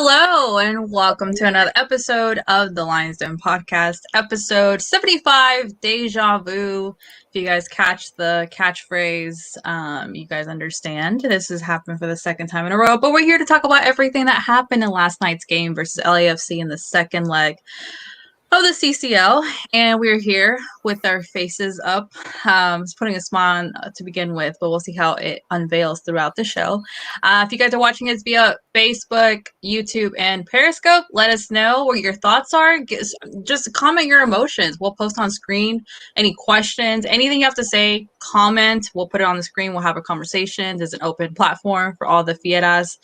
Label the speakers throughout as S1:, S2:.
S1: Hello and welcome to another episode of the Lions Den Podcast, episode 75, Deja Vu. If you guys catch the catchphrase, you guys understand. This has happened for the second time in a row, but we're here to talk about everything that happened in last night's game versus LAFC in the second leg of the CCL, and we're here with our faces up. It's putting a smile on to begin with, but we'll see how it unveils throughout the show. If you guys are watching us via Facebook, YouTube, and Periscope, let us know what your thoughts are. Just comment your emotions. We'll post on screen any questions, anything you have to say, comment. We'll put it on the screen. We'll have a conversation. There's an open platform for all the Fieras,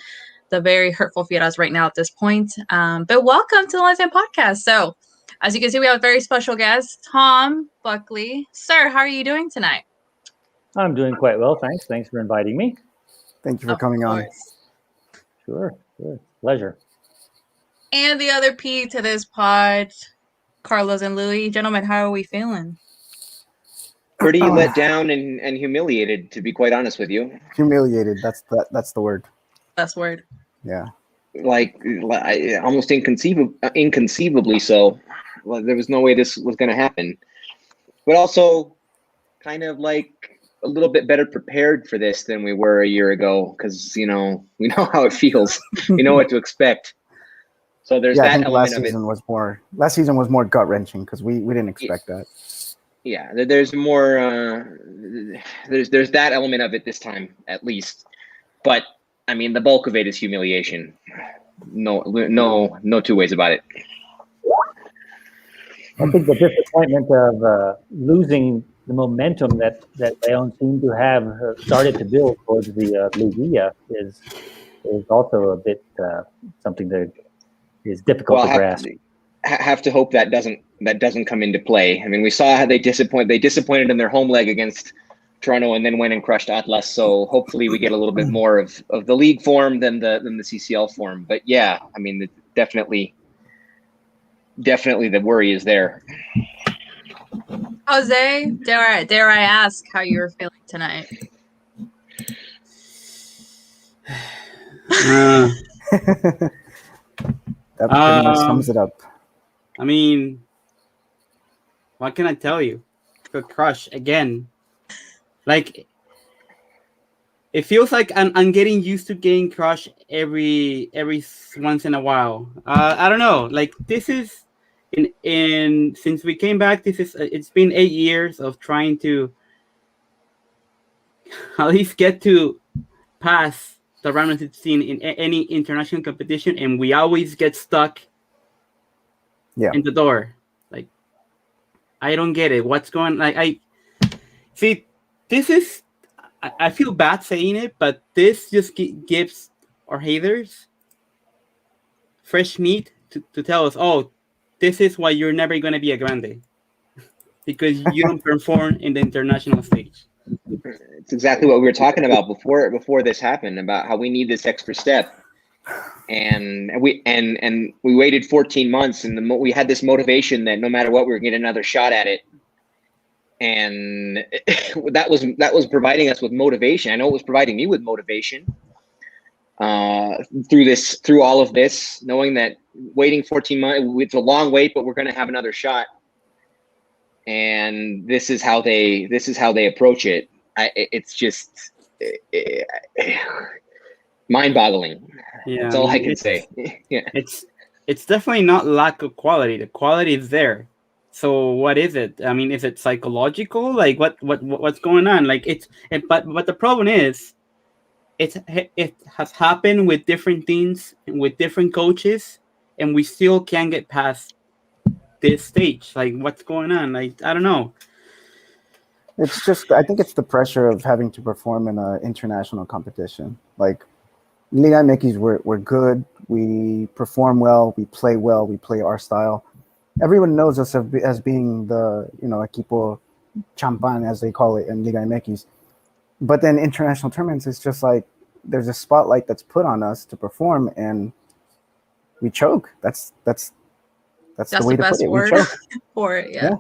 S1: the very hurtful Fieras right now at this point. But welcome to the Lions Den Podcast. So, as you can see, we have a very special guest, Tom Buckley. Sir, how are you doing tonight?
S2: I'm doing quite well, thanks. Thanks for inviting me.
S3: Thank you for coming on.
S2: Sure. Pleasure.
S1: And the other P to this pod, Carlos and Louis. Gentlemen, how are we feeling?
S4: Pretty let down and humiliated, to be quite honest with you.
S3: Humiliated, that's the word.
S1: Best word.
S3: Yeah.
S4: Like almost inconceivably so. Well, there was no way this was going to happen. But also kind of like a little bit better prepared for this than we were a year ago because, we know how it feels. We know what to expect. So there's that element
S3: last
S4: of it.
S3: Last season was more gut-wrenching because we didn't expect that.
S4: Yeah, there's more there's that element of it this time at least. But I mean, the bulk of it is humiliation. No two ways about it.
S2: I think the disappointment of losing the momentum that Leon seemed to have started to build towards the Liguilla is also a bit something that is difficult to grasp.
S4: Have to hope that doesn't come into play. I mean, we saw how they disappointed in their home leg against Toronto and then went and crushed Atlas. So hopefully we get a little bit more of the league form than the CCL form. But yeah, I mean, definitely the worry is there.
S1: Jose, dare I ask how you're feeling tonight?
S3: That pretty much sums it up.
S5: I mean, what can I tell you? The crush again. Like, it feels like I'm getting used to getting crushed every once in a while. I don't know. Like, this is in since we came back. It's been 8 years of trying to at least get to pass the round of 16 in any international competition, and we always get stuck. In the door. Like, I don't get it. What's going? Like, I see. This is, I feel bad saying it, but this just gives our haters fresh meat to tell us, oh, this is why you're never going to be a grande. Because you don't perform in the international stage.
S4: It's exactly what we were talking about before this happened, about how we need this extra step. And we waited 14 months and we had this motivation that no matter what, we were going to get another shot at it. And that was providing us with motivation. I know it was providing me with motivation through all of this, knowing that waiting 14 months, it's a long wait, but we're going to have another shot. And this is how they approach it. It's just mind-boggling.
S5: Yeah,
S4: that's all I can say. Yeah.
S5: It's definitely not lack of quality. The quality is there. So what is it? I mean, is it psychological? Like what's going on? Like but the problem is, it has happened with different teams and with different coaches, and we still can't get past this stage. Like, what's going on? Like, I don't know.
S3: It's just, I think it's the pressure of having to perform in an international competition. Like, Liga MX, we're good. We perform well. We play well. We play our style. Everyone knows us as being the, equipo champan, as they call it in Liga MX. But then international tournaments, it's just like there's a spotlight that's put on us to perform, and we choke. That's the way to put it.
S1: Word
S3: we choke
S1: for it. Yeah.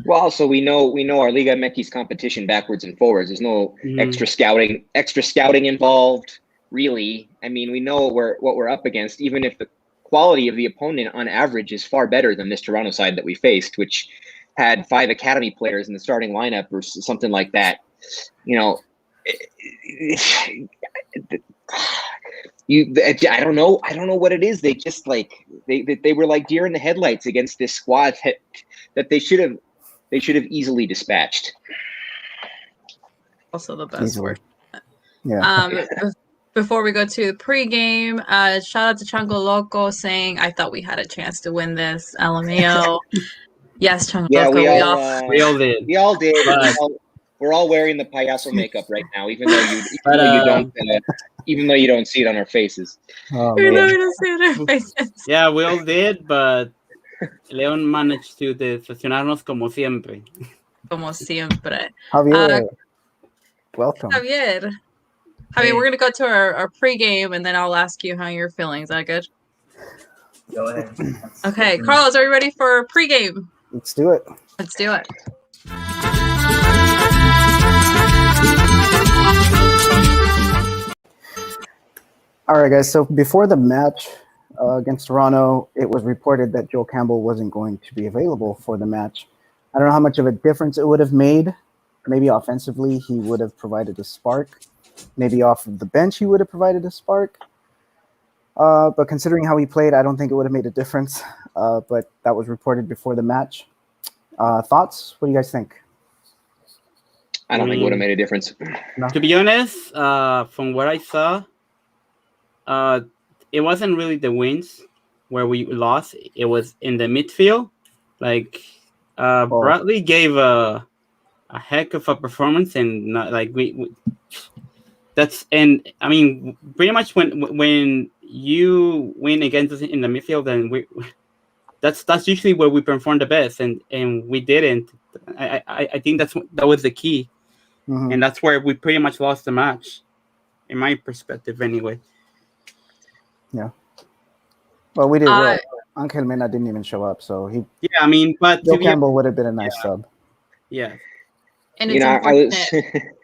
S4: Well, also we know our Liga MX competition backwards and forwards. There's no extra scouting involved. really. I mean, we know what we're up against, even if the quality of the opponent on average is far better than this Toronto side that we faced, which had 5 academy players in the starting lineup or something like that. You know, I don't know what it is. They just like they were like deer in the headlights against this squad that they should have easily dispatched.
S1: Also the best word.
S3: Yeah.
S1: Before we go to the pregame, shout out to Chango Loco saying, I thought we had a chance to win this. LMAO. Yes, Chango Loco.
S5: We all did.
S4: We all did.
S5: But,
S4: we're all wearing the payaso makeup right now, even though you don't see it on our faces.
S3: Oh,
S1: Even though
S3: man.
S1: we don't see it on our faces.
S5: Yeah, we all did, but Leon managed to decepcionarnos como siempre.
S1: Como siempre.
S3: Javier, welcome.
S1: Javier, we're going to go to our pregame, and then I'll ask you how you're feeling. Is that good?
S6: Go ahead.
S1: Okay, Carlos, are you ready for pregame?
S3: Let's do it.
S1: Let's do it.
S3: All right, guys. So before the match against Toronto, it was reported that Joel Campbell wasn't going to be available for the match. I don't know how much of a difference it would have made. Maybe offensively, he would have provided a spark. Maybe off of the bench, he would have provided a spark. But considering how he played, I don't think it would have made a difference. But that was reported before the match. Thoughts? What do you guys think?
S4: I don't think it would have made a difference.
S3: No?
S5: To be honest, from what I saw, it wasn't really the wins where we lost. It was in the midfield. Like Bradley gave a heck of a performance, and not like we that's, and I mean, pretty much when you win against us in the midfield, then that's usually where we perform the best, and we didn't. I think that was the key, and that's where we pretty much lost the match, in my perspective, anyway.
S3: Yeah. Well, we did well. Angel Mena didn't even show up, so he.
S5: Yeah, I mean, but
S3: Joe Campbell would have been a nice sub.
S5: Yeah.
S1: And it's unfortunate.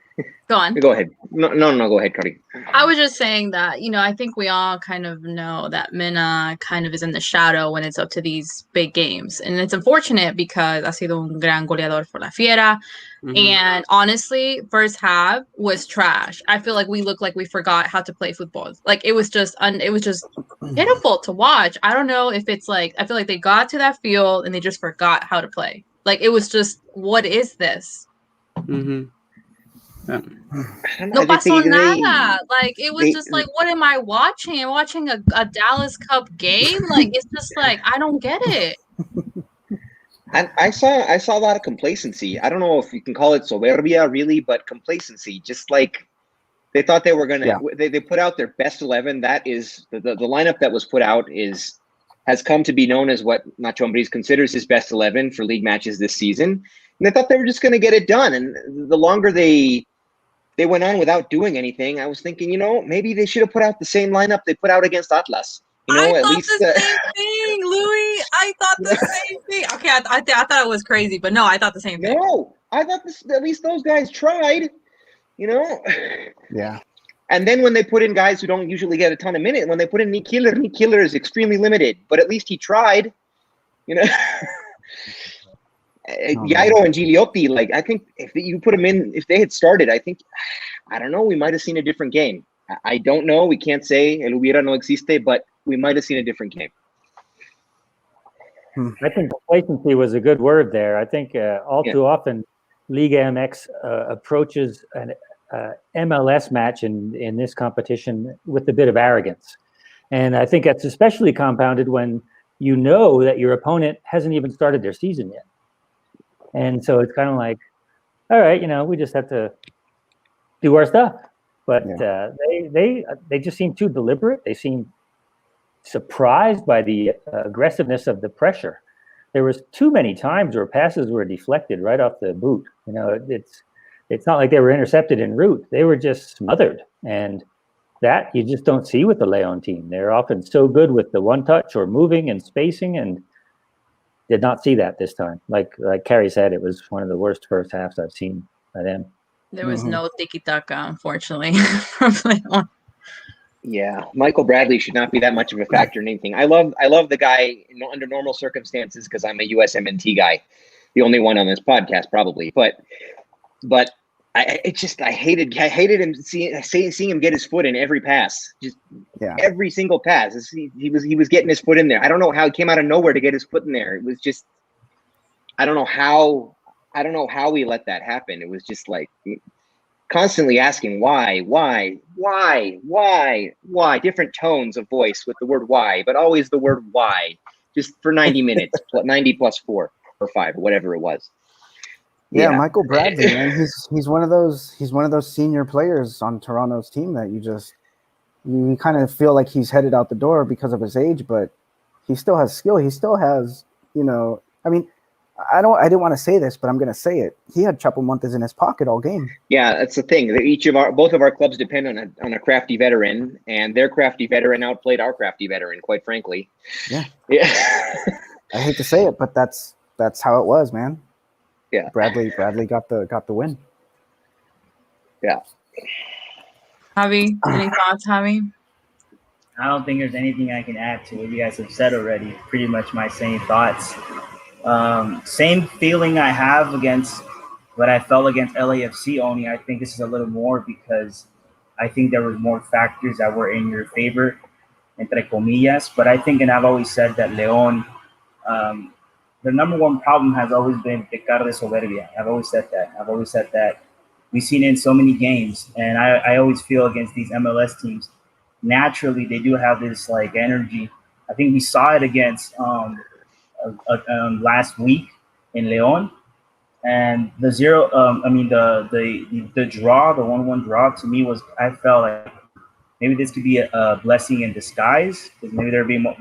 S1: Go on.
S4: Go ahead. No, go ahead, Cody.
S1: I was just saying that, I think we all kind of know that Mena kind of is in the shadow when it's up to these big games. And it's unfortunate because ha sido un gran goleador for La Fiera. And honestly, first half was trash. I feel like we looked like we forgot how to play football. Like it was just pitiful to watch. I don't know if it's like, I feel like they got to that field and they just forgot how to play. Like it was just, what is this? No pasó nada. Like it was just like, what am I watching? I'm watching a Dallas Cup game. Like it's just like, I don't get it.
S4: I saw a lot of complacency. I don't know if you can call it soberbia, really, but complacency. Just like they thought they were gonna. Yeah. They put out their best 11. That is the lineup that was put out has come to be known as what Nacho Ambriz considers his best 11 for league matches this season. And they thought they were just going to get it done. And the longer they went on without doing anything, I was thinking, maybe they should have put out the same lineup they put out against Atlas.
S1: I thought the same thing, Louis. I thought the same thing. Okay, I thought it was crazy, but no, I thought the same thing.
S4: No, I thought at least those guys tried,
S3: Yeah.
S4: And then when they put in guys who don't usually get a ton of minutes, when they put in Nick Killer is extremely limited, but at least he tried, Jairo and Gigliotti, like, I think if you put them in, if they had started, I don't know, we might have seen a different game. I don't know. We can't say el hubiera no existe, but we might have seen a different game.
S2: I think complacency was a good word there. I think too often Liga MX approaches an MLS match in this competition with a bit of arrogance. And I think that's especially compounded when you know that your opponent hasn't even started their season yet. And so it's kind of like, all right, we just have to do our stuff. But they just seem too deliberate. They seem surprised by the aggressiveness of the pressure. There was too many times where passes were deflected right off the boot. It's not like they were intercepted en route. They were just smothered. And that you just don't see with the Leon team. They're often so good with the one touch or moving and spacing, and did not see that this time. Like Carrie said, it was one of the worst first halves I've seen by them.
S1: There was no tiki-taka, unfortunately, from Leon.
S4: Yeah, Michael Bradley should not be that much of a factor in anything. I love the guy under normal circumstances because I'm a USMNT guy, the only one on this podcast probably. But I hated him seeing him get his foot in every pass, just every single pass. He was getting his foot in there. I don't know how he came out of nowhere to get his foot in there. It was just I don't know how we let that happen. It was just like constantly asking why, different tones of voice with the word why, but always the word why, just for 90 minutes, 90 plus 4 or 5 or whatever it was.
S3: Yeah, Michael Bradley, man, he's one of those senior players on Toronto's team that you kind of feel like he's headed out the door because of his age, but he still has skill. He still has, I mean, I didn't want to say this, but I'm going to say it. He had Chapo Montes in his pocket all game.
S4: Yeah, that's the thing. Both of our clubs depend on a crafty veteran, and their crafty veteran outplayed our crafty veteran, quite frankly.
S3: Yeah.
S4: I
S3: hate to say it, but that's how it was, man.
S4: Yeah.
S3: Bradley got the win.
S4: Yeah.
S1: Javi, any thoughts, Javi?
S6: I don't think there's anything I can add to what you guys have said already. Pretty much my same thoughts. Same feeling I have against what I felt against LAFC, only I think this is a little more because I think there were more factors that were in your favor, entre comillas. But I think, and I've always said that León, the number one problem has always been pecar de soberbia. I've always said that. We've seen it in so many games, and I always feel against these MLS teams, naturally they do have this like energy. I think we saw it against last week in León, and the draw, the 1-1 draw to me was, I felt like maybe this could be a blessing in disguise because maybe they're going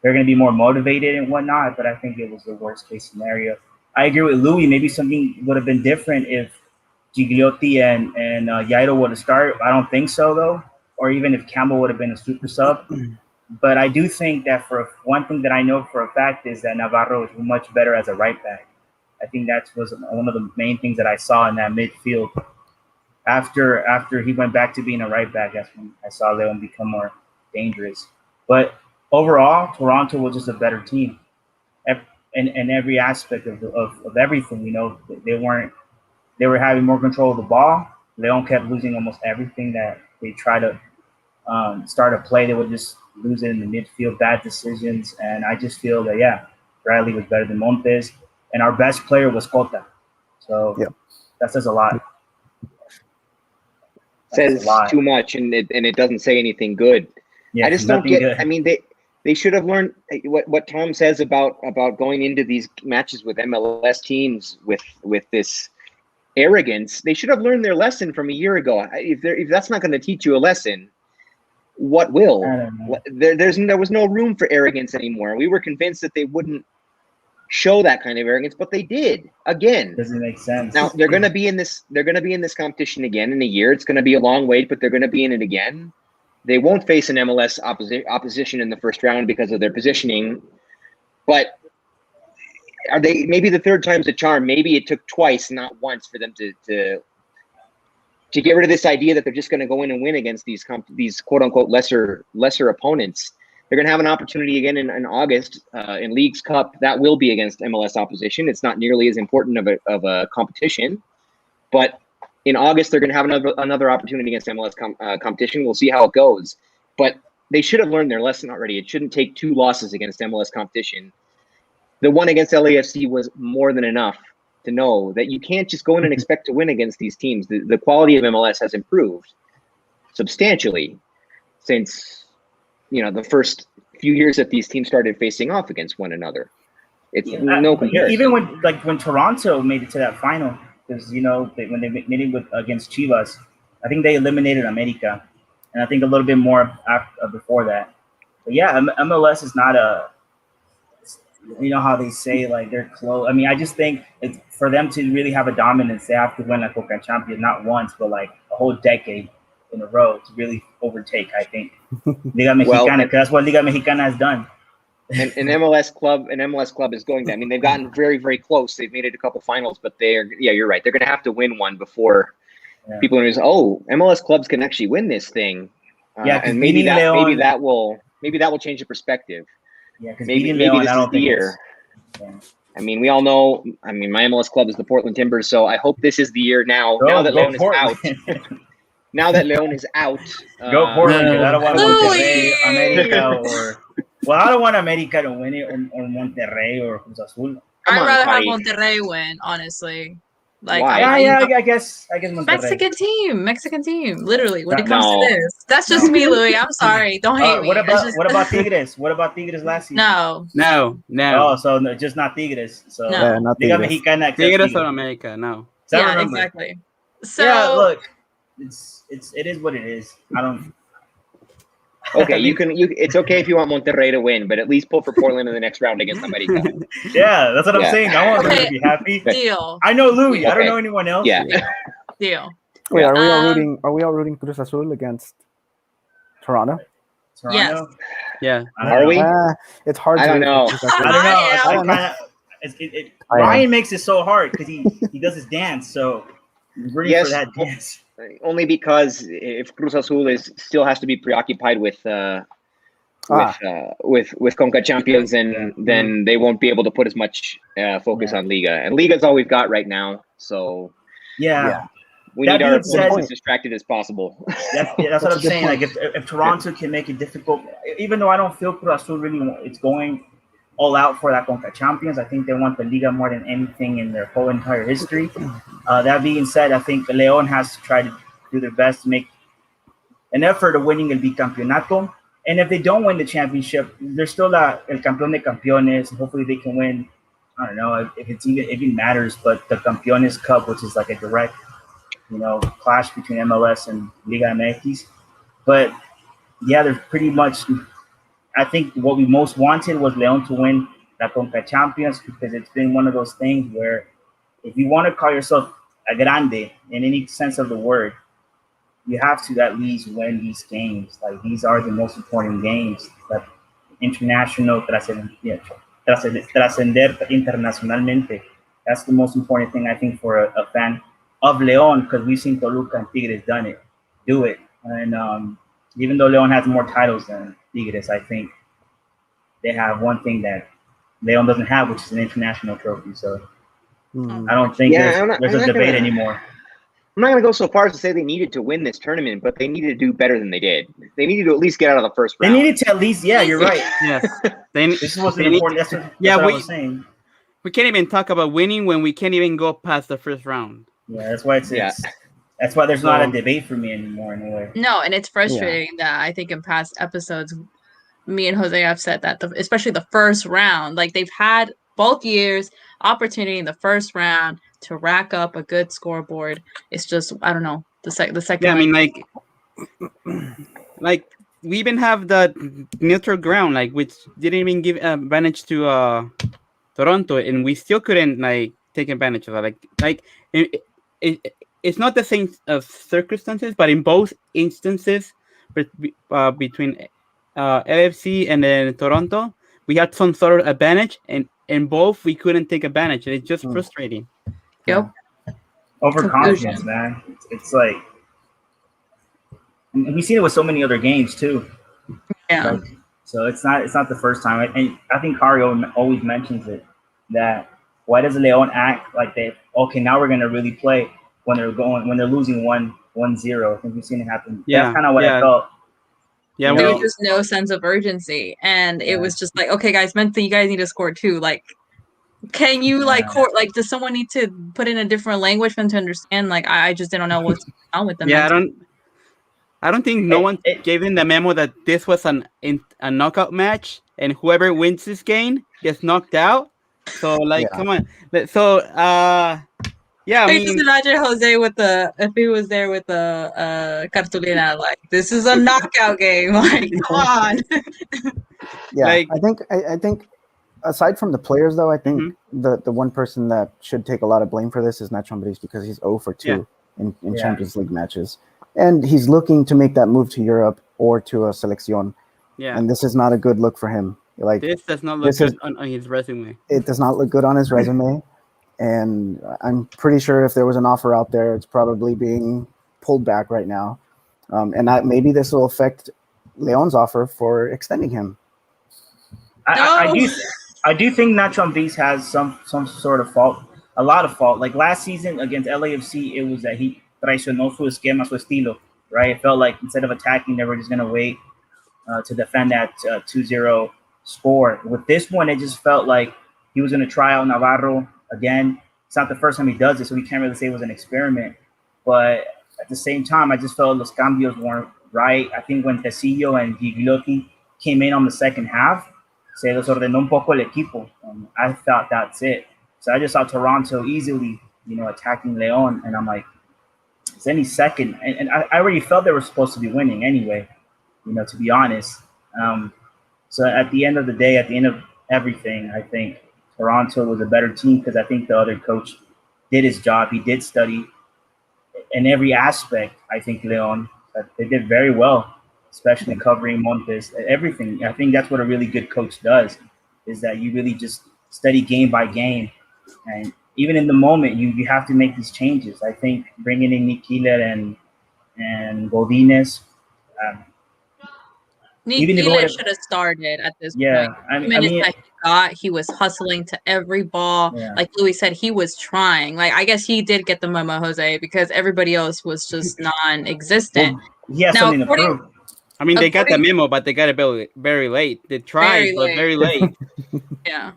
S6: to be more motivated and whatnot. But I think it was the worst case scenario. I agree with Louis. Maybe something would have been different if Gigliotti and Jairo would have started. I don't think so though, or even if Campbell would have been a super sub. But I do think that for one thing that I know for a fact is that Navarro is much better as a right back. I think that was one of the main things that I saw in that midfield. After he went back to being a right back, that's when I saw León become more dangerous. But overall, Toronto was just a better team in every aspect of everything. They were having more control of the ball. León kept losing almost everything that they tried to start a play. They would just lose it in the midfield, bad decisions. And I just feel that, Bradley was better than Montes. And our best player was Cota. So that says a lot.
S4: Says too much, and it doesn't say anything good.
S6: Yeah,
S4: I just don't get
S6: good.
S4: I mean, they should have learned what Tom says about going into these matches with MLS teams with this arrogance. They should have learned their lesson from a year ago. If that's not going to teach you a lesson, what will? There was no room for arrogance anymore. We were convinced that they wouldn't show that kind of arrogance, but they did again.
S6: Doesn't make sense.
S4: Now they're going to be in this competition again in a year. It's going to be a long wait, but they're going to be in it again. They won't face an MLS opposition in the first round because of their positioning, but are they? Maybe the third time's a charm. Maybe it took twice, not once, for them to get rid of this idea that they're just going to go in and win against these quote unquote lesser opponents. They're going to have an opportunity again in August in Leagues Cup. That will be against MLS opposition. It's not nearly as important of a competition, but in August they're going to have another opportunity against MLS competition. We'll see how it goes, but they should have learned their lesson already. It shouldn't take 2 losses against MLS competition. The one against LAFC was more than enough to know that you can't just go in and expect to win against these teams. The quality of MLS has improved substantially since the first few years that these teams started facing off against one another. It's no comparison.
S6: Even when Toronto made it to that final, because when they made it against Chivas, I think they eliminated America, and I think a little bit more before that. But MLS is not how they say like they're close. I mean, I just think it's for them to really have a dominance, they have to win a Coca Champions not once, but like a whole decade in a row to really overtake, I think. Liga Mexicana, because that's what Liga Mexicana has done.
S4: An MLS club is going to. I mean, they've gotten very, very close. They've made it a couple finals, but you're right. They're going to have to win one before people are going to say, oh, MLS clubs can actually win this thing. And maybe that will change the perspective.
S6: Yeah, because
S4: maybe
S6: Leon,
S4: this
S6: I
S4: is
S6: don't
S4: the
S6: think
S4: year.
S6: Yeah.
S4: I mean, we all know. I mean, my MLS club is the Portland Timbers, so I hope this is the year now. Now that Leon is out. Now that Leon is out.
S6: Go Portland, because I don't want
S1: Louis!
S6: Monterrey, America, or I don't want America to win it, or Monterrey or Cruz Azul.
S1: I'd rather have Monterrey win, honestly. Like,
S4: why?
S6: I guess Monterrey.
S1: Mexican team. Literally, when it comes to this, that's just me, Louis. I'm sorry. Don't hate me.
S6: What about Tigres? What about Tigres last season?
S1: No.
S6: Oh, so just not Tigres. So
S1: no.
S3: not
S6: Liga
S3: Tigres.
S6: Mexicana.
S5: Tigres or America? No.
S1: Yeah, exactly. So
S6: yeah, look, it is what it is. I don't.
S4: Okay, it's okay if you want Monterrey to win, but at least pull for Portland in the next round against America.
S6: Yeah, that's what I'm saying. I want them to be happy.
S1: Deal.
S6: I know Louis. I don't know anyone else.
S4: Yeah.
S1: Deal.
S3: Wait, are we all rooting Cruz Azul against Toronto?
S1: Yes.
S5: Yeah.
S4: Are we?
S3: It's hard.
S4: I don't know.
S6: I don't know. Ryan makes it so hard because he does his dance. So rooting for that dance.
S4: Only because if Cruz Azul still has to be preoccupied with Conca Champions, then they won't be able to put as much focus on Liga. And Liga is all we've got right now. So we need our opponents as distracted as possible.
S6: That's what I'm saying. Like if Toronto can make it difficult, even though I don't feel Cruz Azul really it's going all out for that Conca Champions, I think they want the Liga more than anything in their whole entire history. That being said, I think León has to try to do their best to make an effort of winning El Bicampeonato. And if they don't win the championship, there's still El Campeón de Campeones. Hopefully they can win. I don't know if it even matters, but the Campeones Cup, which is like a direct, clash between MLS and Liga MX. But yeah, they're pretty much. I think what we most wanted was León to win La Conca Champions, because it's been one of those things where if you want to call yourself a grande in any sense of the word, you have to at least win these games. Like, these are the most important games. Like international, trascender internacionalmente. That's the most important thing, I think, for a fan of León, because we've seen Toluca and Tigres do it. And even though León has more titles than Tigres, I think they have one thing that León doesn't have, which is an international trophy. So I don't think there's a debate anymore.
S4: I'm not going to go so far as to say they needed to win this tournament, but they needed to do better than they did. They needed to at least get out of the first round.
S6: They needed to at least, you're right.
S5: Yes.
S6: This was important. That's what I was saying.
S5: We can't even talk about winning when we can't even go past the first round.
S6: Yeah, that's why that's why there's not a debate for me anymore in a way.
S1: No, and it's frustrating that I think in past episodes, me and Jose have said that, especially the first round, like they've had both years opportunity in the first round to rack up a good scoreboard. It's just, I don't know, the second.
S5: Yeah, I mean, like we even have the neutral ground, like, which didn't even give advantage to Toronto, and we still couldn't take advantage of that. Like it's not the same circumstances, but in both instances between LFC and then Toronto, we had some sort of advantage, and in both we couldn't take advantage. It's just frustrating.
S1: Yep.
S6: Overconfidence, man. It's like, and we've seen it with so many other games too.
S1: Yeah.
S6: So it's not the first time, and I think Cario always mentions it, that why does León act like they now we're gonna really play when they're losing 1-0. I think we've seen it happen.
S5: Yeah,
S6: that's kind of what I felt.
S5: Yeah,
S1: there was just no sense of urgency, and it was just like, okay, guys, mentally, you guys need to score too. Like, can you does someone need to put in a different language for them to understand? Like, I just didn't know what's going on with them.
S5: Yeah, I don't think no one gave in the memo that this was a knockout match, and whoever wins this game gets knocked out. So come on. So yeah, I mean,
S1: just imagine Jose if he was there with the cartulina, like, this is a knockout game. Like, come on.
S3: Yeah, I think aside from the players, though, I think the one person that should take a lot of blame for this is Nacho Ambriz, because he's 0 for 2 in Champions League matches, and he's looking to make that move to Europe or to a selección.
S5: Yeah,
S3: and this is not a good look for him. Like,
S5: this does not look good on his resume.
S3: It does not look good on his resume. And I'm pretty sure if there was an offer out there, it's probably being pulled back right now. Maybe this will affect Leon's offer for extending him.
S6: I do think Nacho Ambriz has some sort of fault, a lot of fault. Like last season against LAFC, it was that he traicionó su esquema, su estilo, right? It felt like instead of attacking, they were just going to wait to defend that 2-0 score. With this one, it just felt like he was going to try out Navarro again. It's not the first time he does it, so we can't really say it was an experiment. But at the same time, I just felt los cambios weren't right. I think when Tecillo and Gigliotti came in on the second half, se desordenó un poco el equipo. I thought that's it. So I just saw Toronto easily, attacking Leon, and I'm like, it's any second. And I already felt they were supposed to be winning anyway, to be honest. So at the end of the day, at the end of everything, I think Toronto was a better team because I think the other coach did his job. He did study in every aspect. I think Leon, they did very well, especially covering Montes, everything. I think that's what a really good coach does, is that you really just study game by game. And even in the moment, you have to make these changes. I think bringing in Nick Keeler and Godinez,
S1: Keeler should have started at this point.
S6: I mean,
S1: he was hustling to every ball.
S6: Yeah.
S1: Like Louis said, he was trying. Like, I guess he did get the memo, Jose, because everybody else was just non-existent.
S6: Well, he has something to prove.
S5: I mean, they got the memo, but they got it very, very late. They tried, but very late.
S1: Yeah.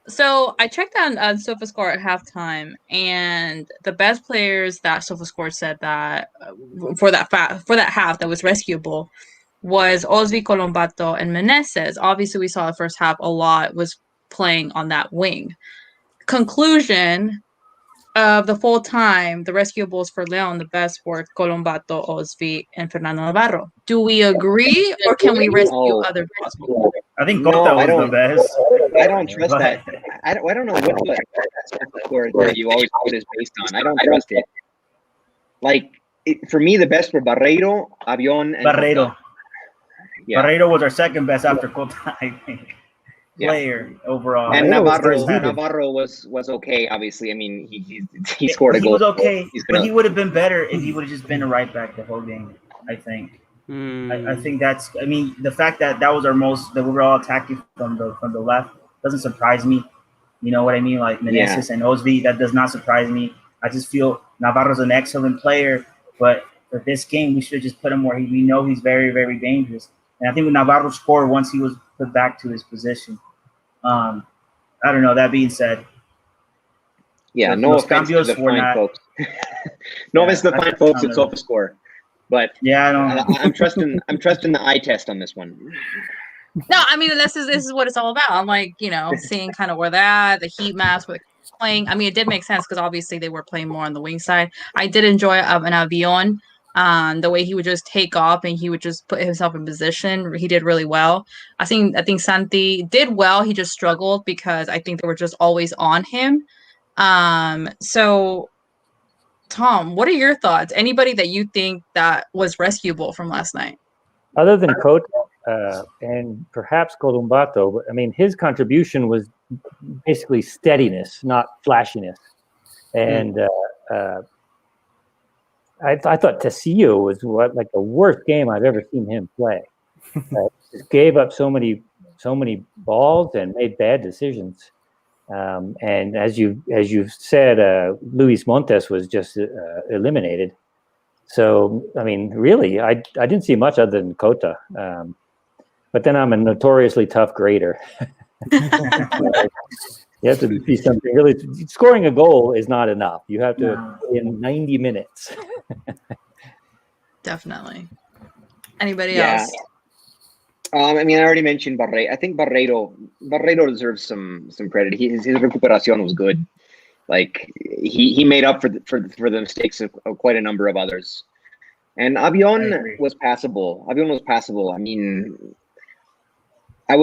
S1: So I checked on SofaScore at halftime, and the best players that SofaScore said that for that half that was rescuable was Osvi, Colombato, and Meneses. Obviously, we saw the first half a lot was playing on that wing. Conclusion of the full time, the rescuables for Leon, the best were Colombato, Osvi, and Fernando Navarro. Do we agree, or can we rescue other people?
S6: I think Cota was the best.
S4: I don't trust that. I don't know what score that you always put is based on. I don't trust it. Like, for me, the best were Barreiro, Avion, and
S6: Barreiro.
S4: Cota. Yeah.
S6: Barreiro was our second best after Cota, I think. Player overall.
S4: And Navarro was okay. Obviously, I mean he scored a goal.
S6: He was okay, but he would have been better if he would have just been a right back the whole game. I think. I think that's. I mean, the fact that was that we were all attacking from the left doesn't surprise me. You know what I mean? Like Meneses and Osvi, that does not surprise me. I just feel Navarro's an excellent player, but for this game, we should just put him where we know he's very, very dangerous. And I think when Navarro scored once he was put back to his position. I don't know. That being said,
S4: no offense to the fine folks. No offense to the fine folks at SofaScore, but I'm trusting the eye test on this one.
S1: No, I mean this is what it's all about. I'm like, seeing kind of where they're at, the heat maps, where they're playing. I mean, it did make sense because obviously they were playing more on the wing side. I did enjoy an Avion. The way he would just take off and he would just put himself in position. He did really well. I think Santi did well. He just struggled because I think they were just always on him. So Tom, what are your thoughts? Anybody that you think that was rescuable from last night?
S2: Other than Cota and perhaps Colombato, but I mean his contribution was basically steadiness, not flashiness. And I thought Tecillo was like the worst game I've ever seen him play. Just gave up so many balls and made bad decisions. And as you said, Luis Montes was just eliminated. So I mean, really, I didn't see much other than Cota. But then I'm a notoriously tough grader. You have to be something really. Scoring a goal is not enough. You have to in 90 minutes.
S1: Definitely. Anybody else?
S4: I mean, I already mentioned Barreiro. I think Barreiro deserves some credit. His recuperación was good. Like he made up for the mistakes of quite a number of others. And Avion was passable. I mean, I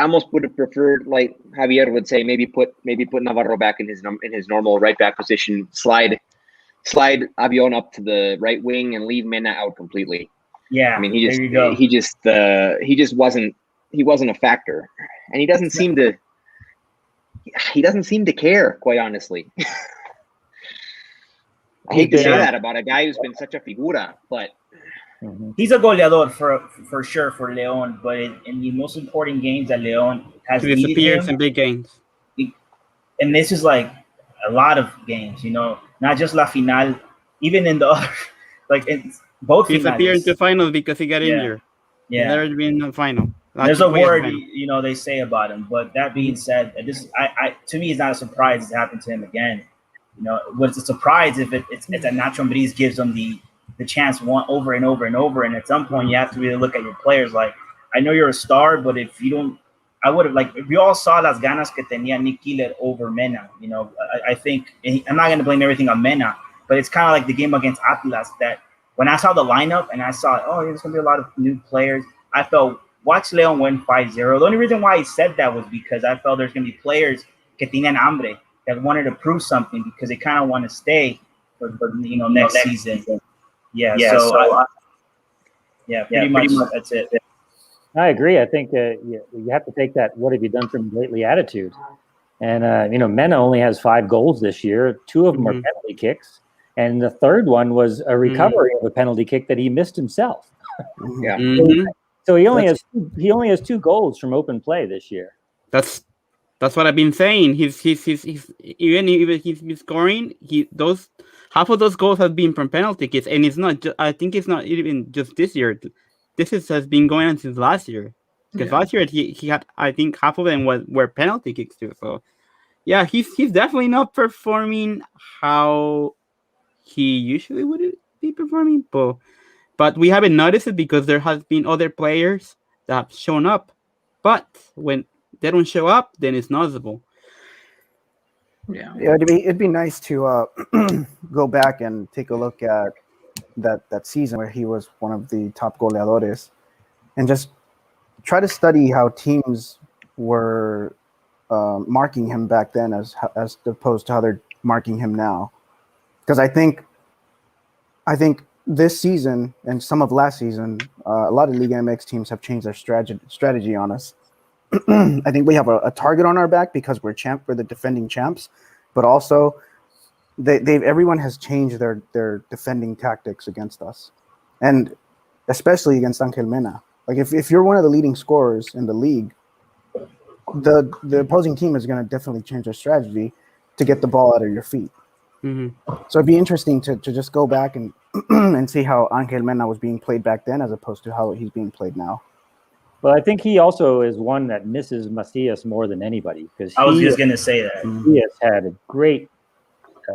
S4: almost would have preferred, like Javier would say, maybe put Navarro back in his normal right back position, slide Avion up to the right wing and leave Mena out completely.
S6: Yeah,
S4: I mean he just wasn't a factor, and he doesn't seem to care, quite honestly. I hate to say that about a guy who's been such a figura, but
S6: He's a goleador for sure for Leon, but in the most important games that Leon has
S5: He
S6: needed
S5: disappears
S6: him,
S5: in big games.
S6: and this is like a lot of games, not just La Final, even in the other, like in both
S5: He disappeared into
S6: finales.
S5: finals because he got
S6: Yeah.
S5: injured.
S6: Yeah.
S5: He's never been in the final.
S6: There's a word,
S5: final.
S6: they say about him. But that being said, to me, it's not a surprise it's happened to him again. What's a surprise if it's that Nacho Ambriz gives him the chance over and over and over. And at some point, you have to really look at your players. Like, I know you're a star, but if you don't, I would have, like, if we all saw las ganas que tenía Nick Keeler over Mena, I think, I'm not going to blame everything on Mena, but it's kind of like the game against Atlas that when I saw the lineup and I saw, there's going to be a lot of new players, I felt, watch Leon win 5-0. The only reason why he said that was because I felt there's going to be players que tienen hambre that wanted to prove something because they kind of want to stay for next season. Yeah, pretty much that's it.
S2: I agree. I think you have to take that "what have you done for me lately" attitude. And Mena only has 5 goals this year. 2 of them are penalty kicks, and the third one was a recovery of a penalty kick that he missed himself.
S4: Yeah.
S2: So he only has 2 goals from open play this year.
S5: That's what I've been saying. He's even if he's scoring, half of those goals have been from penalty kicks, and it's not. I think it's not even just this year. Has been going on since last year. Because last year he had, I think, half of them were penalty kicks too. So yeah, he's definitely not performing how he usually would be performing. But we haven't noticed it because there has been other players that have shown up. But when they don't show up, then it's noticeable.
S3: Yeah, it'd be nice to go back and take a look at that season where he was one of the top goleadores, and just try to study how teams were marking him back then as opposed to how they're marking him now. Because I think this season and some of last season, a lot of Liga MX teams have changed their strategy on us. I think we have a target on our back because we're the defending champs, but also everyone has changed their defending tactics against us, and especially against Angel Mena. Like if you're one of the leading scorers in the league, the opposing team is going to definitely change their strategy to get the ball out of your feet. So it'd be interesting to just go back and and see how Angel Mena was being played back then as opposed to how he's being played now.
S2: Well, I think he also is one that misses Macias more than anybody because
S6: I was just going to say that
S2: he has had a great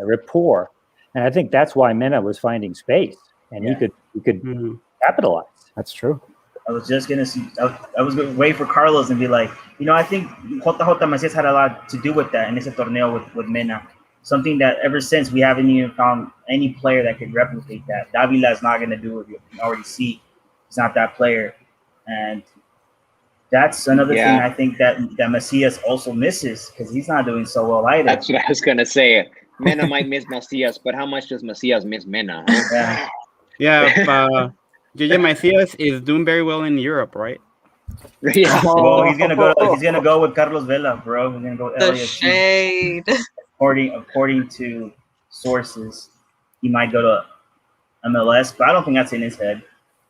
S2: rapport, and I think that's why Mena was finding space, and he could capitalize.
S3: That's true.
S6: I was just going to see. I was going to wait for Carlos and be like, I think JJ Macias had a lot to do with that in ese torneo with Mena. Something that ever since we haven't even found any player that could replicate that. Davila is not going to do it. You can already see he's not that player, and that's another thing I think that Macias also misses because he's not doing so well either.
S4: That's what I was going to say. Mena might miss Macias, but how much does Macias miss Mena? Huh?
S5: JJ Macias is doing very well in Europe, right?
S4: Yeah.
S6: Well, he's gonna go with Carlos Vela, bro. He's gonna go
S1: The
S6: LAFC.
S1: shade.
S6: According to sources, he might go to MLS, but I don't think that's in his head.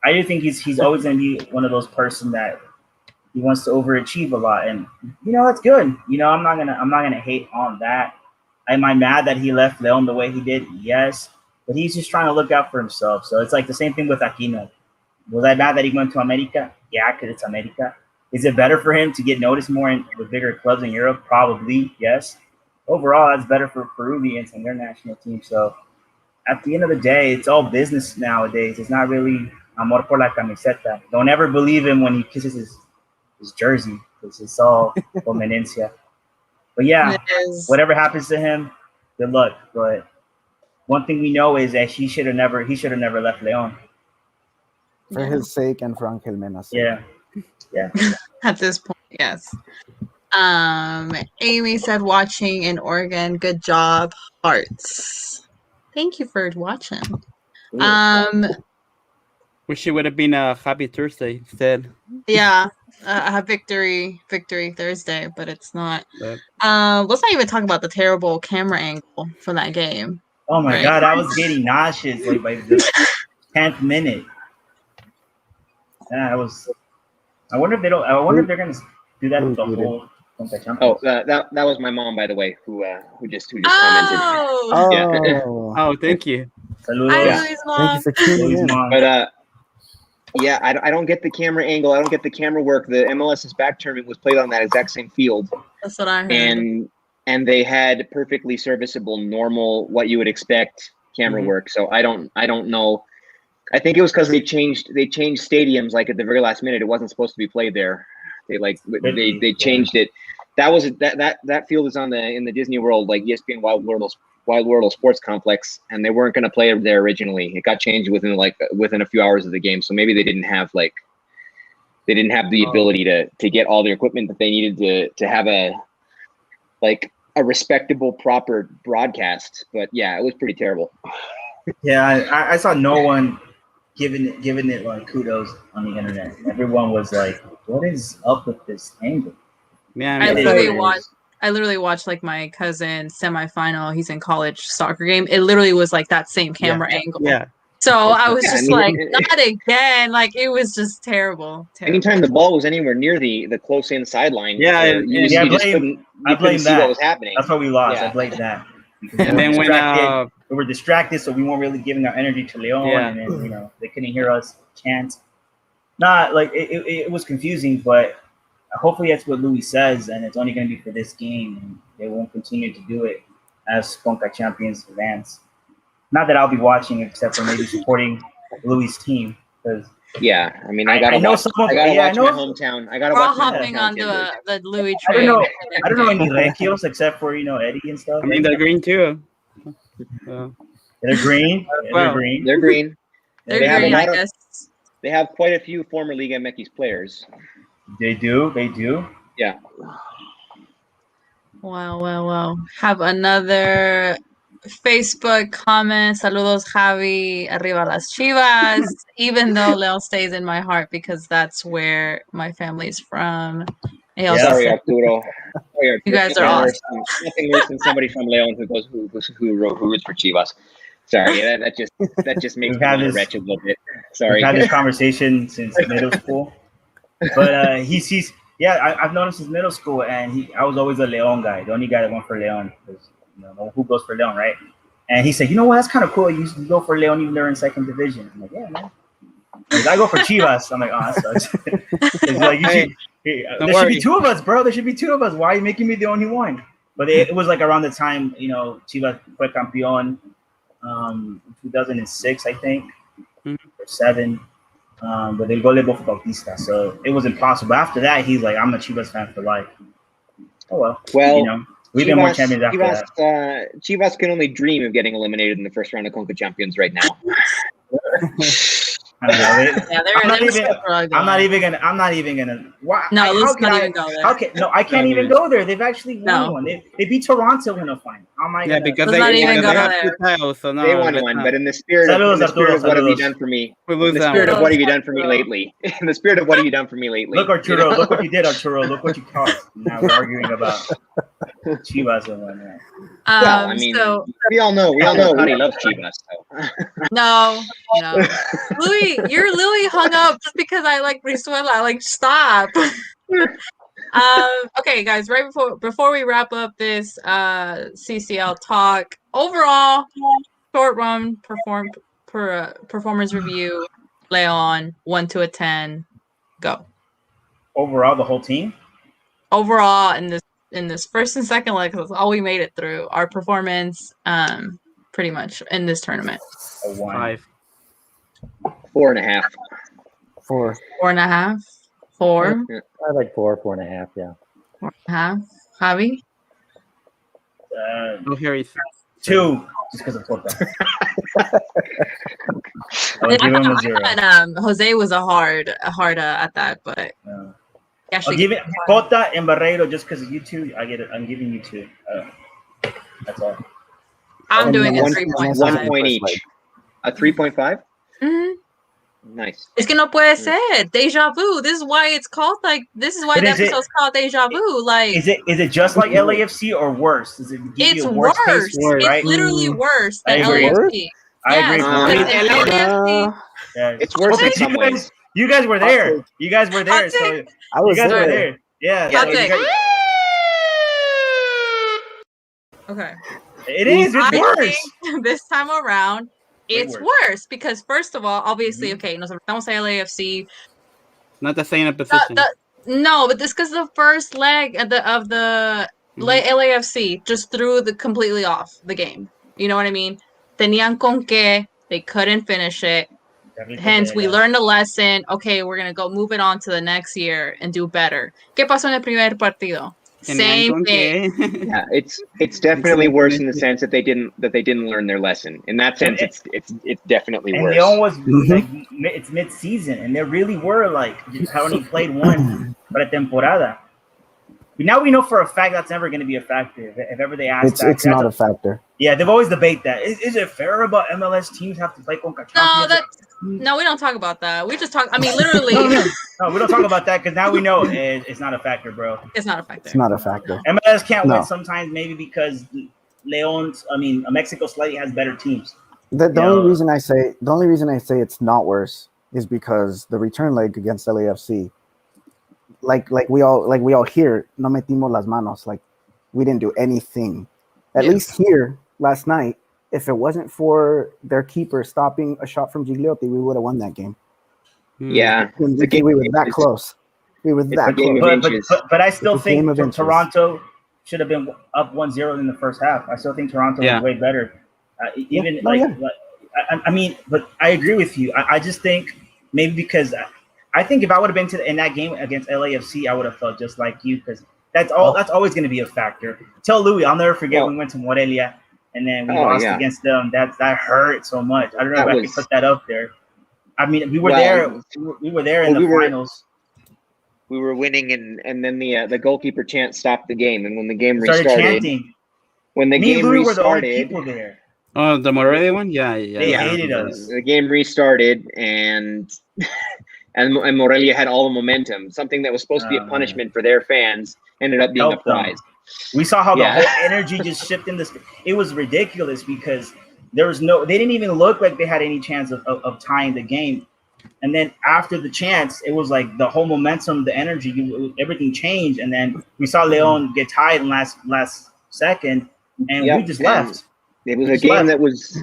S6: I do think he's always gonna be one of those person that he wants to overachieve a lot, and that's good. I'm not gonna hate on that. Am I mad that he left Leon the way he did? Yes, but he's just trying to look out for himself. So it's like the same thing with Aquino. Was I mad that he went to America? Yeah, because it's America. Is it better for him to get noticed more with bigger clubs in Europe? Probably, yes. Overall, that's better for Peruvians and their national team. So at the end of the day, it's all business nowadays. It's not really amor por la camiseta. Don't ever believe him when he kisses his jersey because it's all conveniencia. But yeah, whatever happens to him, good luck. But one thing we know is that he should have never left Leon.
S3: For his sake and for Angel Mena's sake.
S6: Yeah.
S1: At this point, yes. Amy said watching in Oregon. Good job, hearts. Thank you for watching.
S5: Wish it would have been a happy Thursday instead.
S1: Yeah, a victory Thursday, but it's not. Let's not even talk about the terrible camera angle for that game.
S6: Oh my God, I was getting nauseous like by the 10th minute. Yeah, I wonder if they don't. I wonder if they're gonna do that with the whole.
S4: Oh, that was my mom, by the way, who just commented.
S1: Oh,
S4: Yeah.
S5: Oh, thank you.
S6: Saludos.
S1: hi,
S4: Yeah.
S1: Louis'
S3: Thank you
S1: mom.
S3: for tuning
S6: Louis'
S3: in.
S6: mom.
S4: But yeah, I don't get the camera angle. I don't get the camera work. The MLS's back tournament was played on that exact same field,
S1: That's what I heard.
S4: and they had perfectly serviceable, normal, what you would expect camera work. So I don't know. I think it was because they changed stadiums like at the very last minute. It wasn't supposed to be played there. They changed it. That field is in the Disney World, like ESPN Wild World Sports Complex, and they weren't going to play there originally. It got changed within a few hours of the game, so maybe they didn't have the ability to get all the equipment that they needed to have a respectable, proper broadcast. But yeah, it was pretty terrible.
S6: Yeah, I saw no one giving it like kudos on the internet. Everyone was like, "What is up with this angle?"
S5: Man,
S1: I
S5: that's
S1: literally watched like my cousin's semifinal. He's in college soccer game. It literally was like that same camera angle.
S5: Yeah.
S1: So I was just like,
S4: it-
S1: not again. Like it was just terrible.
S4: Anytime the ball was anywhere near the close in sideline,
S5: Yeah,
S4: you just couldn't see
S6: that.
S4: what was happening.
S6: That's why we lost.
S4: Yeah.
S6: I blame that. Because
S5: And then when
S6: we were distracted, so we weren't really giving our energy to Leon, and then they couldn't hear us chant. Not like it was confusing, but hopefully that's what Louis says, and it's only going to be for this game, and they won't continue to do it as Conca champions advance. Not that I'll be watching, except for maybe supporting Louis' team, because
S4: yeah, I mean, I gotta watch my hometown. I gotta
S1: We're all
S4: watch my
S1: hopping on
S4: hometown.
S1: the Louis
S6: I
S1: train.
S6: don't know any Regios except for Eddie and stuff.
S5: I mean, they're green too.
S6: They're green.
S5: Well,
S6: They're green.
S4: They're green.
S1: They're
S4: They have
S1: green,
S4: a
S1: I
S4: lot of-
S1: guess.
S4: They have quite a few former Liga MX players.
S6: They do.
S4: Yeah.
S1: Wow. Have another Facebook comment. Saludos, Javi. Arriba las Chivas. Even though Leon stays in my heart because that's where my family's from.
S4: Sorry, Arturo.
S1: You guys are awesome.
S4: Nothing worse than somebody from Leon who roots for Chivas. Sorry, that just makes me want to retch a little bit. Sorry.
S6: We've had this conversation since middle school, but I've noticed since middle school, and I was always a Leon guy, the only guy that went for Leon, because who goes for Leon, right? And he said, "You know what? That's kind of cool. You go for Leon even they're in second division." I'm like, "Yeah, man." Like, I go for Chivas. I'm like, "Oh, that sucks." It's like there should be two of us, bro. There should be two of us. Why are you making me the only one? But it was like around the time Chivas fue campeón. 2006, I think, or 7, but el gol de Bautista. So it was impossible. After that, he's like, I'm a Chivas fan for life. Oh well. We've been more champions after that.
S4: Chivas can only dream of getting eliminated in the first round of Conca Champions right now.
S6: I love it.
S1: Yeah,
S6: I'm not even gonna. Why?
S1: No, let's not even go there.
S6: Okay, no, I can't even go there. They've actually won one. They beat Toronto in a final. How am I?
S5: Yeah, because
S1: Let's not even go
S5: have
S1: there.
S5: 2 titles, so no,
S4: They won one, but in the spirit of what have you done for me? In the spirit of what have you done for me lately? In the spirit of what have you done for me lately?
S6: Look, Arturo, look what you did, Arturo. Look what you caused. Now we're arguing about Chivas and whatnot.
S4: I mean, we all know Connie loves Chivas. So.
S1: No. Louis, you're Louis hung up just because I like Brizuela. Like, stop. Okay, guys, right before we wrap up this CCL talk, overall short run performance review, Leon, 1 to 10, go.
S6: Overall, the whole team.
S1: Overall, in this first and second leg, that's all we made it through. Our performance, pretty much in this tournament.
S5: 5.
S4: 4.5.
S3: 4.
S1: 4.5. 4.
S2: I like 4.5. Yeah.
S1: 4.5. Javi?
S5: Here is
S6: 2, just because of football. I'll give him a 0.
S1: Jose was a hard at that, but
S6: I'll give it Cota and Barreiro just because of you two. I'm giving you 2. That's all.
S1: I'm doing a
S4: 3.5. 1 point each. A 3.5?
S1: Mm-hmm.
S4: Nice.
S1: Es que no puede ser. Deja Vu. This is why it's called this is why the episode's called Deja Vu. Like,
S6: is it just like LAFC or worse? Does it give you a worse?
S1: It's literally worse than
S6: I agree.
S1: LAFC.
S6: I agree.
S1: LAFC,
S4: It's worse in some ways.
S6: You guys were there. You guys were there. So
S3: I was
S6: you guys were
S3: there.
S6: there. Yeah.
S1: Hot
S6: So
S1: take.
S6: you guys,
S1: Okay.
S6: it is. It's
S1: I
S6: worse.
S1: think this time around,
S6: Way
S1: it's
S6: worse.
S1: worse because first of all, obviously, okay, nos enfrentamos a LAFC.
S5: Not the same position.
S1: No, but this because the first leg of the LAFC just threw the completely off the game. You know what I mean? Tenían con qué, they couldn't finish it. Hence, we learned a lesson. Okay, we're gonna go move it on to the next year and do better. ¿Qué pasó en el primer partido? Same thing.
S4: Yeah, it's definitely worse in the sense that they didn't learn their lesson. In that sense, it's definitely
S6: and
S4: worse.
S6: Leon was like, it's mid-season, and they really were like only played one pretemporada. But now we know for a fact that's never going to be a factor. If ever they ask
S3: It's not a factor.
S6: Yeah, they've always debate that. Is it fair about MLS teams have to play Conca Champions?
S1: No, we don't talk about that. We just talk. I mean, literally.
S6: No, we don't talk about that because now we know it's not a factor, bro.
S1: It's not a factor.
S3: It's not a factor.
S6: MLS can't win sometimes, maybe because Mexico slightly has better teams.
S3: The only reason I say it's not worse is because the return leg against LAFC, like we all hear, no metimos las manos, like we didn't do anything. At least here last night, if it wasn't for their keeper stopping a shot from Gigliotti, we would have won that game.
S4: Yeah,
S3: we were that close. We were that close.
S6: But I still think Toronto should have been up 1-0 in the first half. I still think Toronto was way better. I mean, but I agree with you. I just think maybe because I think if I would have been in that game against LAFC, I would have felt just like you because that's always going to be a factor. Tell Louis, I'll never forget when we went to Morelia and then we lost against them. That hurt so much. I don't know if I could put that up there. I mean, we were there. We were there in the finals.
S4: We were winning, and then the goalkeeper chant stopped the game. And when the game
S6: started
S4: restarted,
S6: chanting.
S4: When the game
S6: Louis
S4: restarted,
S6: were the only people there.
S5: Oh, the Morelia one? Yeah.
S6: They hated us.
S4: The game restarted, and Morelia had all the momentum. Something that was supposed to be a punishment for their fans ended up being a prize.
S6: We saw how the whole energy just shifted in this. It was ridiculous because they didn't even look like they had any chance of tying the game. And then after the chance, it was like the whole momentum, the energy, everything changed. And then we saw Leon get tied in last second, and we just left.
S4: It was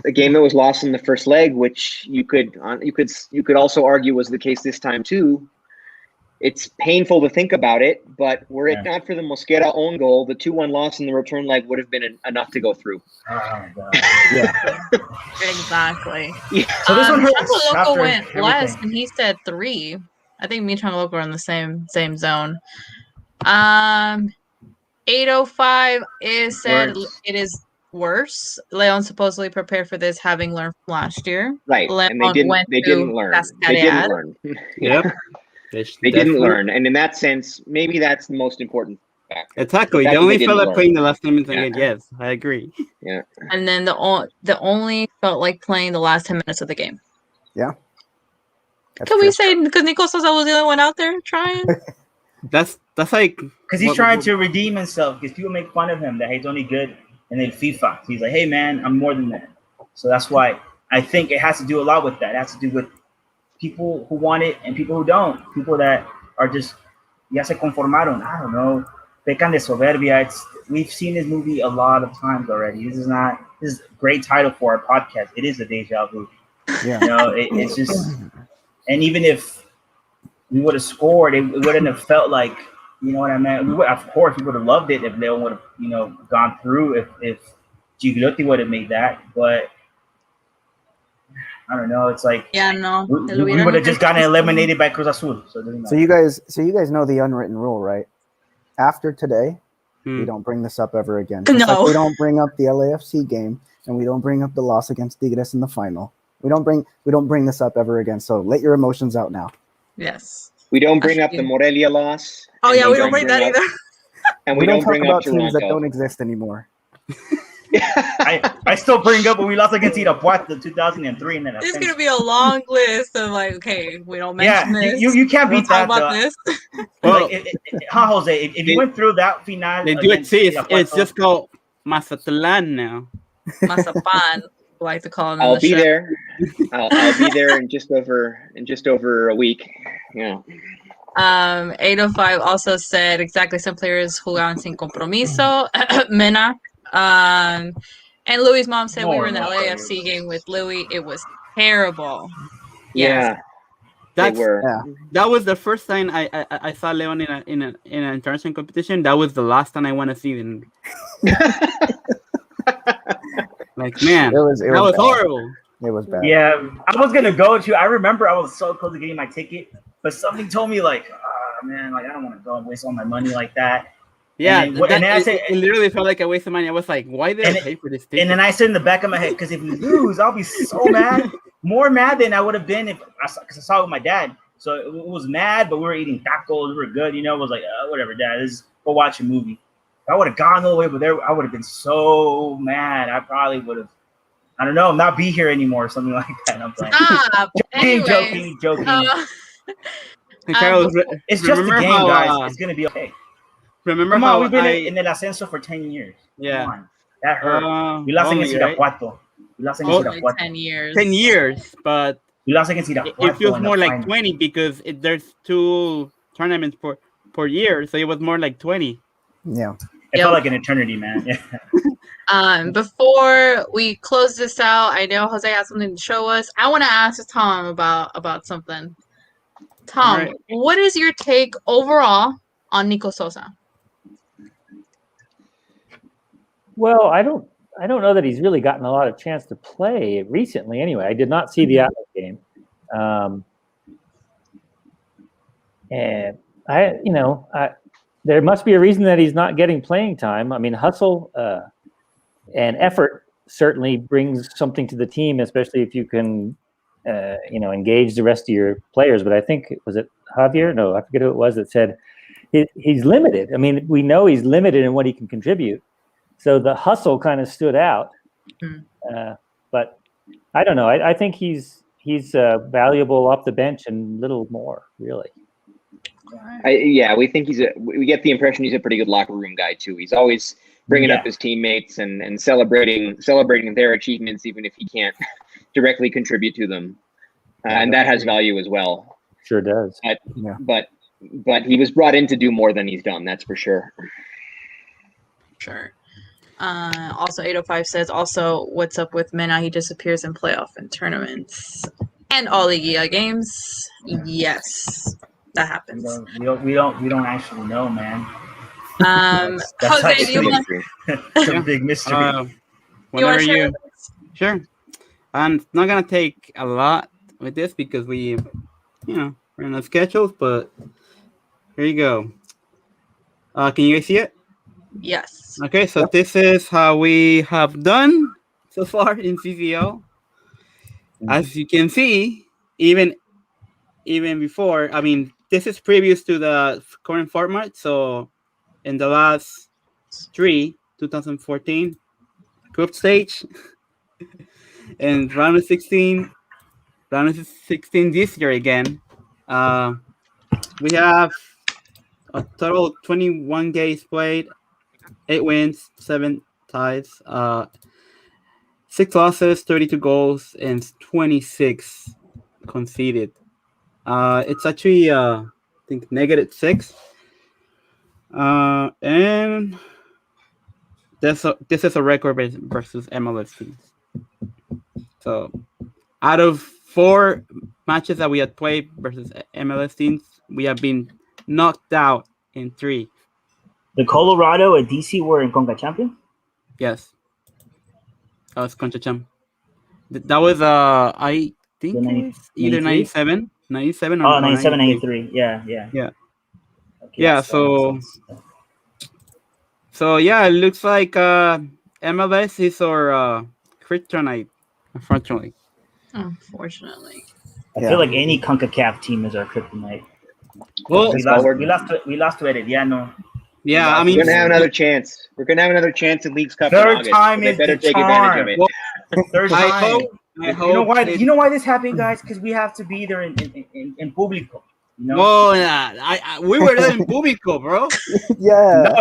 S4: a game that was lost in the first leg, which you could also argue was the case this time too. It's painful to think about it, but were it not for the Mosquera own goal, the 2-1 loss in the return leg would have been enough to go through.
S6: Oh, God.
S1: Exactly.
S4: Yeah.
S6: So this one hurts.
S1: Loco went less, and he said 3. I think me and Loco are in the same zone. 805 is said it is worse. Leon supposedly prepared for this, having learned from last year.
S4: Right,
S1: Leon
S4: and they didn't learn.
S5: Yep.
S4: They didn't learn, and in that sense, maybe that's the most important factor.
S5: Exactly. They only felt like playing the last 10 minutes again. Yes, I agree.
S4: Yeah.
S1: And then the only felt like playing the last 10 minutes of the game.
S3: Yeah.
S1: Can we say because Nico Sosa was the only one out there trying?
S5: That's like
S6: because he's trying to redeem himself. Because people make fun of him that he's only good and then FIFA. He's like, hey man, I'm more than that. So that's why I think it has to do a lot with that. It has to do with people who want it and people who don't. People that are just ya se conformaron. I don't know. Pecan de soberbia. We've seen this movie a lot of times already. This is a great title for our podcast. It is a Deja Vu.
S3: Yeah.
S6: You know, it's just, and even if we would have scored, it wouldn't have felt like, you know what I mean? Of course, we would have loved it if Leon would have, gone through, if Gigliotti would have made that, but I don't know. It's like we would have just gotten eliminated by Cruz Azul. So
S3: you guys know the unwritten rule, right? After today, we don't bring this up ever again. Just like we don't bring up the LAFC game, and we don't bring up the loss against Tigres in the final. We don't bring this up ever again. So let your emotions out now.
S1: Yes.
S4: We don't bring up the Morelia loss.
S1: Oh yeah, we don't bring that either.
S4: And we don't
S3: talk
S4: bring
S3: about
S4: up
S3: teams
S4: Toronto.
S3: that don't exist anymore.
S6: I still bring up when we lost against Irapuato in 2003. And then
S1: there's going to be a long list of like, okay, we don't mention this.
S6: You can't beat that.
S1: Talk about this.
S6: Well, Jose, if you went through that final,
S5: they do it. See, it's just called Mazatlan now.
S1: Mazapan. like to call him.
S4: I'll be there. I'll be there in just over a week. Yeah.
S1: 805 also said exactly some players jugaban sin compromiso. Mena. And Louis' mom said we were in the LAFC game with Louis. It was terrible. Yes.
S4: Yeah.
S5: That was the first time I saw Leon in an international competition. That was the last time I want to see him. Like, man, that was horrible.
S3: It was bad.
S6: Yeah, I was gonna go to. I remember I was so close to getting my ticket, but something told me like, oh, man, like I don't want to go and waste all my money like that.
S5: Yeah,
S6: and then I said,
S5: it literally felt like a waste of money. I was like, why did I pay for this ticket?
S6: And then I said in the back of my head, because if we lose, I'll be so mad, more mad than I would have been because I saw it with my dad. So it was mad, but we were eating tacos. We were good, you know. It was like, whatever, Dad. Let's go watch a movie. If I would have gone all the way over there, I would have been so mad. I probably would have, I don't know, not be here anymore or something like that. I'm playing. Joking. It's just a game, guys. It's gonna be okay.
S5: Remember
S6: Come
S5: how
S6: on, we've been in El Ascenso for 10 years.
S5: Yeah.
S6: Come on. That hurt. We lost against Irapuato. We lost against Irapuato.
S1: 10 years.
S5: 10 years, but
S6: we lost against Irapuato.
S5: It feels more like 20 because there's 2 tournaments per year, so it was more like 20.
S3: Yeah.
S6: It felt like an eternity, man. Yeah.
S1: Before we close this out, I know Jose has something to show us. I want to ask Tom about something. Tom, What is your take overall on Nico Sosa?
S2: Well, I don't know that he's really gotten a lot of chance to play recently. Anyway, I did not see the Atlas game, and there must be a reason that he's not getting playing time. I mean, hustle and effort certainly brings something to the team, especially if you can, engage the rest of your players. But I think, was it Javier? No, I forget who it was that said he's limited. I mean, we know he's limited in what he can contribute. So the hustle kind of stood out, but I don't know. I think he's valuable off the bench and little more, really.
S4: We think we get the impression he's a pretty good locker room guy too. He's always bringing up his teammates and celebrating their achievements, even if he can't directly contribute to them, and that has value as well.
S2: Sure does.
S4: But he was brought in to do more than he's done. That's for sure.
S1: Sure. Also, 805 says, also, what's up with Mena? He disappears in playoff and tournaments and all Liga games. Yes, that happens.
S6: We don't actually know, man.
S1: That's Jose, do you want?
S6: It's a big mystery.
S5: Whenever you sure. I'm not gonna take a lot with this because we're in the schedules, but here you go. Can you guys see it?
S1: Yes.
S5: Okay, so this is how we have done so far in CCL. As you can see, even before, I mean, this is previous to the current format. So in the last 2014 group stage, and round of 16 this year again, we have a total of 21 games played. 8 wins, 7 ties, 6 losses, 32 goals, and 26 conceded. It's actually, I think, -6. And this is a record versus MLS teams. So, out of 4 matches that we had played versus MLS teams, we have been knocked out in 3.
S6: The Colorado and DC were in Conca Champion?
S5: Yes. That was Conca Champ. That was, I think, either 97 or
S6: 97, 93. Yeah.
S5: Yeah.
S6: Okay,
S5: yeah, so yeah, it looks like MLS is our kryptonite, unfortunately.
S1: Unfortunately.
S6: I feel like any CONCACAF team is our kryptonite.
S5: Well,
S6: we lost to Herediano.
S5: Yeah, I mean,
S4: we're gonna have another chance. We're gonna have another chance in Leagues Cup.
S6: Third time
S4: so
S6: is
S4: better
S6: the
S4: take
S6: charm.
S4: advantage of it.
S6: Well, third time.
S5: I hope.
S6: You know why this happened, guys? Because we have to be there in público. You know?
S5: Well, we were there in público, bro.
S3: Yeah.
S6: No,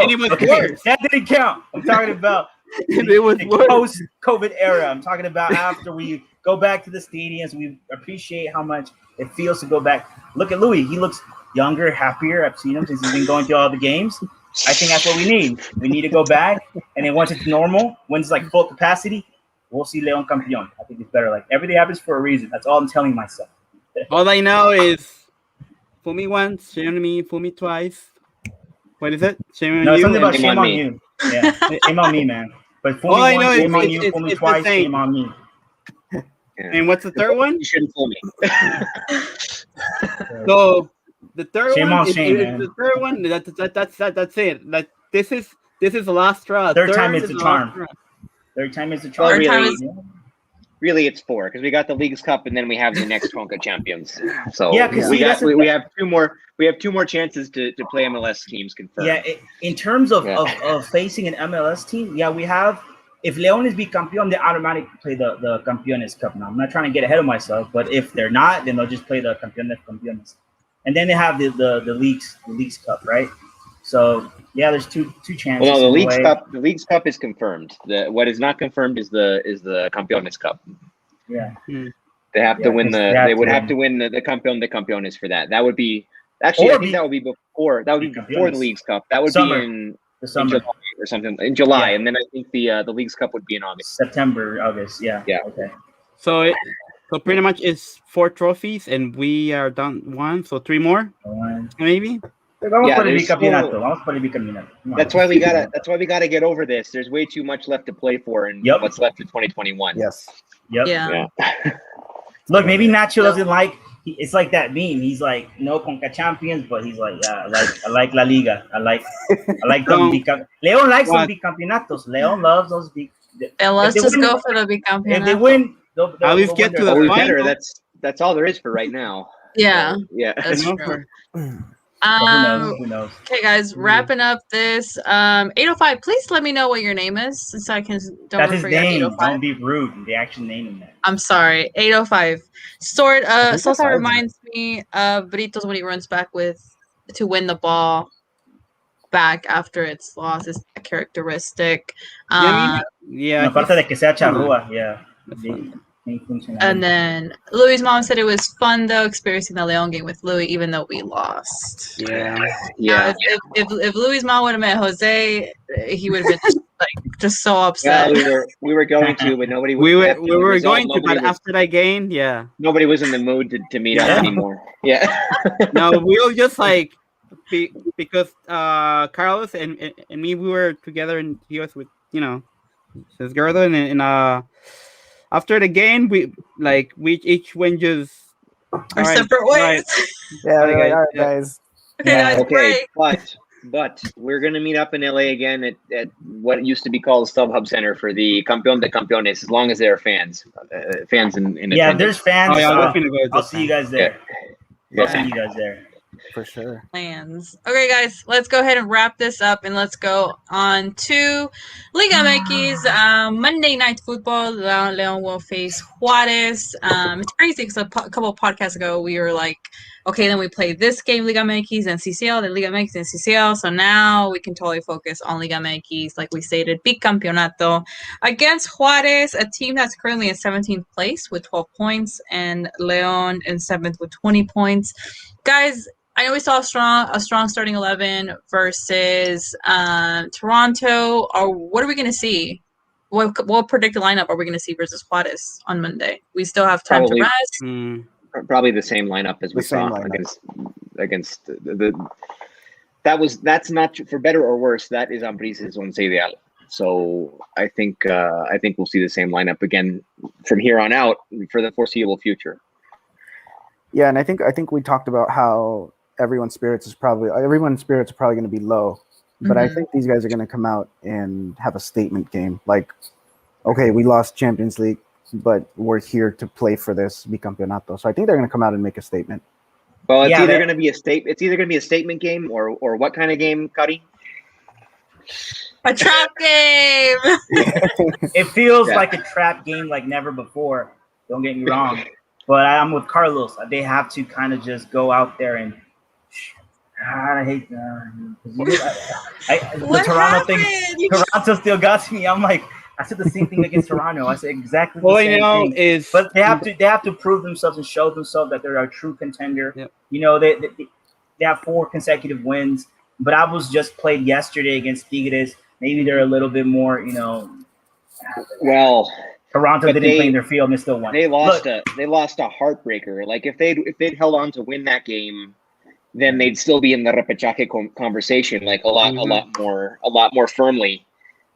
S6: that didn't count. I'm talking about
S5: It was worse.
S6: Post-COVID era. I'm talking about after we go back to the stadiums. We appreciate how much it feels to go back. Look at Louis. He looks younger, happier. I've seen him since he's been going to all the games. I think that's what we need. We need to go back, and then once it's normal, when it's like full capacity, we'll see León campeón. I think it's better. Like everything happens for a reason. That's all I'm telling myself.
S5: All I know is fool me once, shame on me, fool me twice. What is it? Shame on
S6: No, it's
S5: you.
S6: something about
S4: shame
S6: shame
S4: on
S6: on
S4: me.
S6: you. Yeah, shame on me, man. But fool
S5: All
S6: me
S5: I know
S6: once,
S5: is
S6: shame on you.
S5: it's-
S6: Fool me
S5: it's the
S6: twice,
S5: same.
S6: shame on me.
S5: And what's the third one?
S4: You shouldn't fool me.
S5: So the third
S6: Shame
S5: one
S6: on
S5: is
S6: shame, man.
S5: the third one. That's it. Like this is the last straw.
S6: Third time is the
S5: last
S6: charm.
S5: straw.
S6: Third time is the
S4: Well,
S6: charm.
S1: Third time
S4: really,
S1: is-
S4: really, it's 4 because we got the Leagues Cup and then we have the next Conca Champions. So
S6: Yeah, 'cause
S4: we
S6: see,
S4: got
S6: that's the
S4: we have 2 more. We have 2 more chances to play MLS teams confirmed.
S6: Yeah, in terms of,
S4: Yeah.
S6: of facing an MLS team, yeah, we have. If León is campeón, they automatically play the Campeones Cup. Now, I'm not trying to get ahead of myself, but if they're not, then they'll just play the Campeones. And then they have the Leagues Cup, right? So yeah, there's two chances.
S4: Well, no,
S6: in a way.
S4: the Leagues Cup is confirmed. What is not confirmed is the Campeones Cup.
S6: Yeah.
S4: They have to win They would have to win the Campeón de Campeones for that. That would be actually. I think that would be before. That would be before the Leagues Cup. That would
S6: Summer.
S4: be in
S6: Summer.
S4: July or something in July,
S6: Yeah.
S4: and then I think the Leagues Cup would be in August.
S6: September, August. Yeah.
S4: Yeah.
S6: Okay.
S5: So pretty much it's 4 trophies, and we are done 1, so 3 more maybe.
S6: Vamos
S4: Yeah,
S6: por el
S4: there's
S6: bicampeonato.
S4: still-
S6: Vamos por el bicampeonato. Come on.
S4: That's why we gotta get over this. There's way too much left to play for, and
S6: Yep.
S4: what's left in 2021.
S3: Yes.
S6: Yep.
S1: Yeah.
S6: Look, maybe Nacho doesn't like. It's like that meme. He's like no Conca Champions, but he's like, yeah, I like La Liga. I like them. León likes
S5: What?
S6: those bicampeonatos. León loves those big.
S1: And let's
S6: If they
S1: just
S6: win-
S1: go for the big
S6: If they
S1: campeonato.
S6: win, they'll
S5: At least
S6: they'll
S5: get
S6: win
S5: to
S6: their
S5: the
S4: Always
S6: third.
S5: final.
S4: better. That's all there is for right now.
S1: Yeah,
S4: So, yeah.
S1: that's
S5: No,
S1: true.
S6: But who knows? Who knows?
S1: Okay, guys, wrapping up this 805. Please let me know what your name is, so I can don't
S6: That's his
S1: forget
S6: name.
S1: 805.
S6: Don't be rude. They actually named him that.
S1: I'm sorry, 805.
S3: think that's
S1: Sosa
S3: Ivan.
S1: reminds me of Britos when he runs back to win the ball back after it's lost. Is a characteristic.
S5: Yeah.
S6: Aparte de que sea charrúa, yeah.
S5: That's
S6: They-
S5: fine.
S6: they function.
S1: And then Louis' mom said it was fun though experiencing the Leon game with Louis, even though we lost.
S5: Yeah.
S4: Yeah.
S1: If Louis' mom would have met Jose, he would have been just so
S4: Yeah,
S1: upset.
S4: we were going to, but nobody.
S5: We were
S4: after the result,
S5: going to,
S4: nobody
S5: but
S4: was-
S5: after that game, yeah.
S4: nobody was in the mood to meet up
S6: Yeah.
S4: anymore. Yeah.
S5: No, we were just like because Carlos and me, we were together, and he was with his girlfriend, and after the game, we each went just
S1: Our separate ways.
S3: Yeah,
S5: Bye,
S3: they're like,
S5: guys.
S3: all right,
S5: Yeah.
S3: guys.
S1: Okay,
S3: Yeah.
S1: guys,
S4: Okay,
S1: break.
S4: but we're gonna meet up in LA again at what used to be called StubHub Center for the Campeón de Campeones, as long as there are fans in
S6: Yeah,
S4: attendance.
S6: there's fans.
S5: Oh, yeah, we're gonna go
S6: I'll
S5: this
S6: see you
S5: time.
S6: guys there.
S4: Yeah.
S6: I'll see you guys there.
S3: For sure.
S1: Plans. Okay, guys, let's go ahead and wrap this up and let's go on to Liga MX. Monday Night Football. Leon will face Juarez. It's crazy because a couple of podcasts ago we were like, okay, then we play this game, Liga MX, and CCL, then Liga MX, and CCL. So now we can totally focus on Liga MX, like we stated, big campeonato against Juarez, a team that's currently in 17th place with 12 points, and Leon in 7th with 20 points. Guys, I know we saw a strong starting 11 versus Toronto. Or what are we going to see? What predicted lineup are we going to see versus Juarez on Monday? We still have time
S4: Probably.
S1: to rest.
S5: Mm.
S4: Probably the same lineup as we
S3: The same
S4: saw
S3: lineup.
S4: against the. That's not for better or worse. That is Ambriz's once ideal. So I think we'll see the same lineup again from here on out for the foreseeable future.
S3: Yeah, and I think we talked about how everyone's spirits are probably going to be low, but I
S1: Mhm.
S3: think these guys are going to come out and have a statement game. Like, okay, we lost Champions League, but we're here to play for this bicampeonato. So I think they're going to come out and make a statement.
S4: Well, it's
S6: Yeah,
S4: either
S6: that-
S4: going to be It's either going to be a statement game or what kind of game, Cuddy?
S1: A trap game.
S6: It feels
S4: Yeah.
S6: like a trap game like never before. Don't get me wrong. But I'm with Carlos. They have to kind of just go out there and I hate the
S1: What
S6: Toronto thing.
S1: happened? You just-
S6: Toronto still got to me. I'm like, I said the same thing against Toronto. I said exactly
S5: All
S6: the
S5: I
S6: same
S5: know
S6: thing.
S5: is,
S6: But they have to prove themselves and show themselves that they're a true contender.
S5: Yep.
S6: You know, they have 4 consecutive wins. But I was just played yesterday against Tigres. Maybe they're a little bit more, you know.
S4: Well,
S6: Toronto
S4: but
S6: didn't play in their field and they still won.
S4: they lost
S6: Look,
S4: a heartbreaker. Like if they'd held on to win that game, then they'd still be in the repechaje conversation, like a lot more firmly.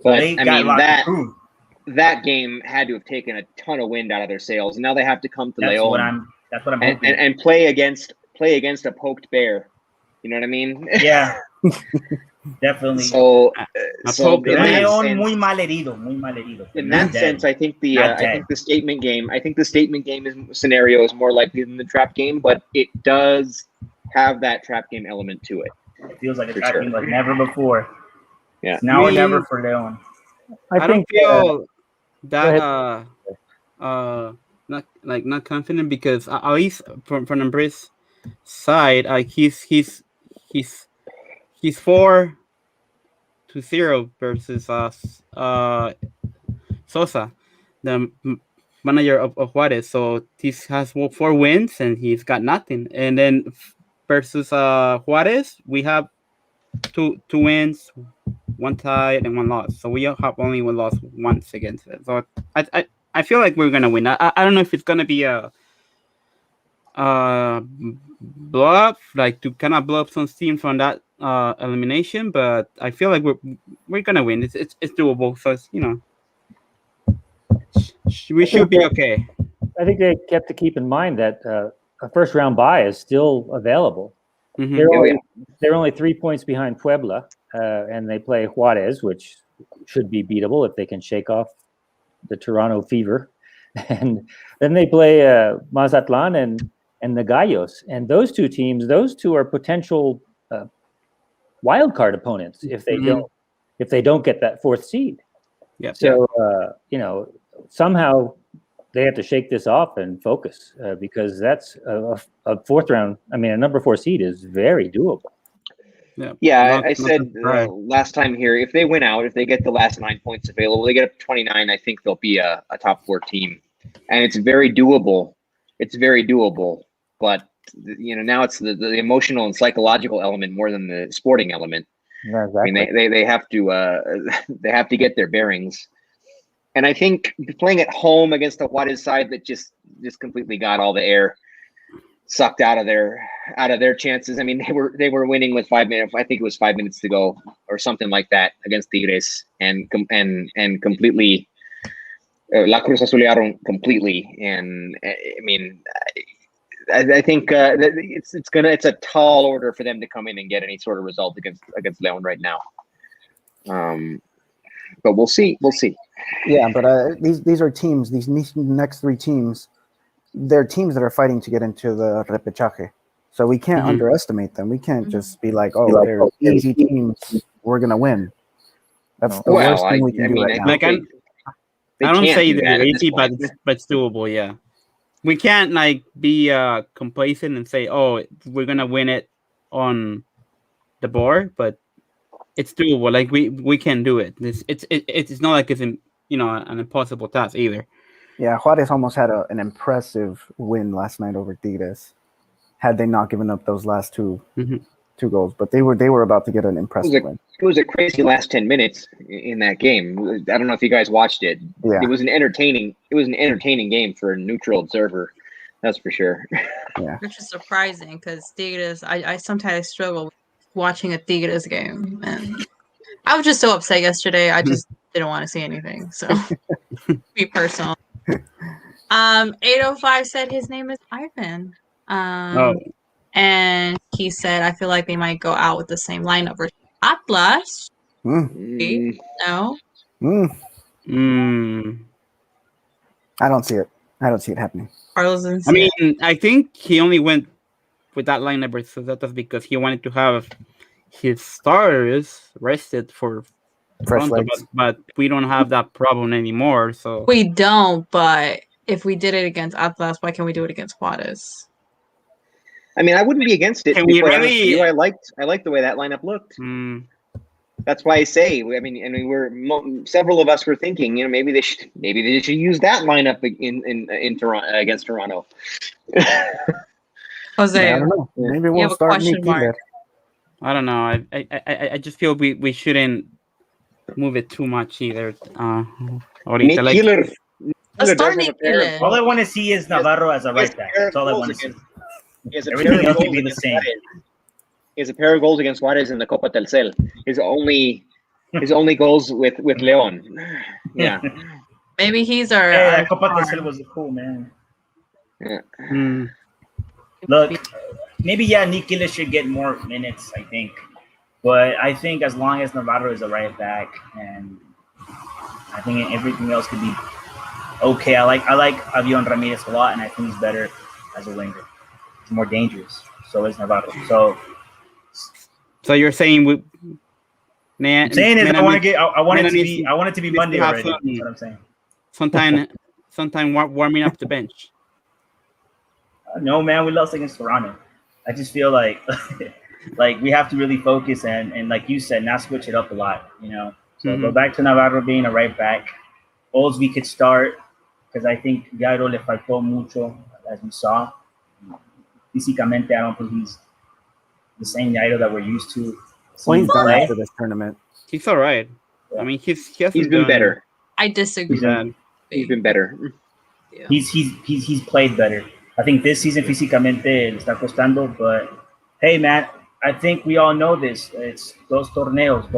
S4: But
S6: they
S4: I
S6: got a
S4: mean
S6: lot to prove.
S4: that game had to have taken a ton of wind out of their sails. And now they have to come to
S6: That's
S4: León
S6: what I'm hoping.
S4: and play against a poked bear. You know what I mean?
S6: Yeah, definitely.
S4: So
S6: León muy mal herido.
S4: In that sense, I think the statement game scenario is more likely than the trap game, but it does have that trap game element to it.
S6: It feels like a trap game like never before.
S4: Yeah,
S6: it's now or never for León.
S2: I
S5: don't
S2: think
S5: feel that not confident because at least from Embrace side, he's 4-0 versus Sosa, the manager of Juarez. So this has 4 wins and he's got nothing. And then versus Juarez, we have two wins, 1 tie, and 1 loss. So we have only 1 loss once against it. So I feel like we're gonna win. I don't know if it's gonna be a blow up, like to kind of blow up some steam from that elimination, but I feel like we're gonna win. It's doable. So it's, you know, we should be okay.
S2: I think they kept to keep in mind that a first round bye is still available.
S5: Mm-hmm.
S2: They're only 3 points behind Puebla, and they play Juarez, which should be beatable if they can shake off the Toronto fever. And then they play Mazatlan and the Gallos. And those two teams, are potential wild card opponents if they don't get that 4th seed.
S5: Yeah.
S2: So you know, somehow they have to shake this off and focus because that's a 4th round. I mean, a number 4 seed is very doable.
S4: Yeah, I said last time here, if they win out, if they get the last 9 points available, they get up to 29. I think they'll be a top 4 team, and it's very doable. But you know, now it's the emotional and psychological element more than the sporting element.
S2: Yeah, exactly.
S4: I mean, they have to get their bearings. And I think playing at home against the Juarez side that just completely got all the air sucked out of their chances. I mean, they were winning with 5 minutes. I think it was 5 minutes to go or something like that against Tigres, and completely La Cruz Azulearon completely. And I mean, I think it's a tall order for them to come in and get any sort of result against León right now. But we'll see.
S3: Yeah, but these are teams. These next 3 teams, they're teams that are fighting to get into the repechaje. So we can't underestimate them. We can't just be like, "Oh, they're easy teams. We're gonna win." That's the worst thing we can do right now.
S5: Like I don't say they're easy, but it's doable. Yeah, we can't like be complacent and say, "Oh, we're gonna win it on the board," but it's doable. Like we can do it. It's not like it's an impossible task either.
S3: Yeah, Juarez almost had an impressive win last night over Tigres, had they not given up those last two goals. But they were about to get an impressive win.
S4: It was a crazy last 10 minutes in that game. I don't know if you guys watched it.
S3: Yeah.
S4: It was an entertaining game for a neutral observer. That's for sure.
S3: Yeah.
S1: Which is surprising because Tigres, I sometimes struggle with watching a Tigres game. And I was just so upset yesterday. I just didn't want to see anything. So be personal. 805 said his name is Ivan. And he said, I feel like they might go out with the same lineup versus Atlas. No.
S3: I don't see it. I don't see it happening.
S1: Carlos,
S5: I mean, I think he only went with that lineup versus Atlas because he wanted to have his stars rested for
S3: Fresh
S5: Toronto, but we don't have that problem anymore. So
S1: we don't, but if we did it against Atlas, why can't we do it against Juarez?
S4: I mean, I wouldn't be against it.
S5: Can
S4: To be
S5: we
S4: quite honest with
S5: really-
S4: you, I liked the way that lineup looked. That's why I say, I mean, and several of us were thinking, maybe they should use that lineup in Toronto against Toronto.
S1: Jose,
S3: I don't know. Maybe
S1: you
S3: we'll
S1: have a
S3: start
S1: question mark.
S5: I don't know. I just feel we shouldn't move it too much either.
S4: Nick Keeler.
S1: Let's start
S4: does have a
S1: Nick
S4: pair of
S1: Keeler.
S6: All I want to see is Navarro as a
S4: He has
S6: right back.
S4: a pair of
S6: That's all I
S4: goals
S6: want to see.
S4: against- He has a
S6: Everything
S4: pair of
S6: else
S4: goals
S6: will be the
S4: against
S6: same.
S4: Juarez. He has a pair of goals against Juarez in the Copa Telcel. His only goals with Leon. Yeah.
S1: Maybe he's our.
S6: Hey,
S1: our
S6: that Copa
S1: star.
S6: Telcel was cool, man.
S4: Yeah.
S6: Look, maybe Nick Keeler should get more minutes, I think. But I think as long as Navarro is a right back, and I think everything else could be okay. I like Avion Ramirez a lot, and I think he's better as a winger. He's more dangerous. So is Navarro. So
S5: you're saying
S6: I'm saying is I want it to be Monday already. That's what I'm saying.
S5: sometime warming up the bench.
S6: No, man, we lost against Toronto. I just feel like like we have to really focus and like you said, not switch it up a lot, So go back to Navarro being a right back. Olsby could start because I think Jairo le faltó mucho, as we saw. Físicamente, I don't think he's the same Jairo that we're used to.
S3: Well, he's done
S6: play.
S3: after this tournament.
S5: He's all right.
S6: Yeah.
S5: I mean, he's
S4: been better.
S1: I disagree.
S4: He's been better.
S1: Yeah.
S6: He's played better. I think this season físicamente le está costando, but hey, man, I think we all know this. It's those torneos,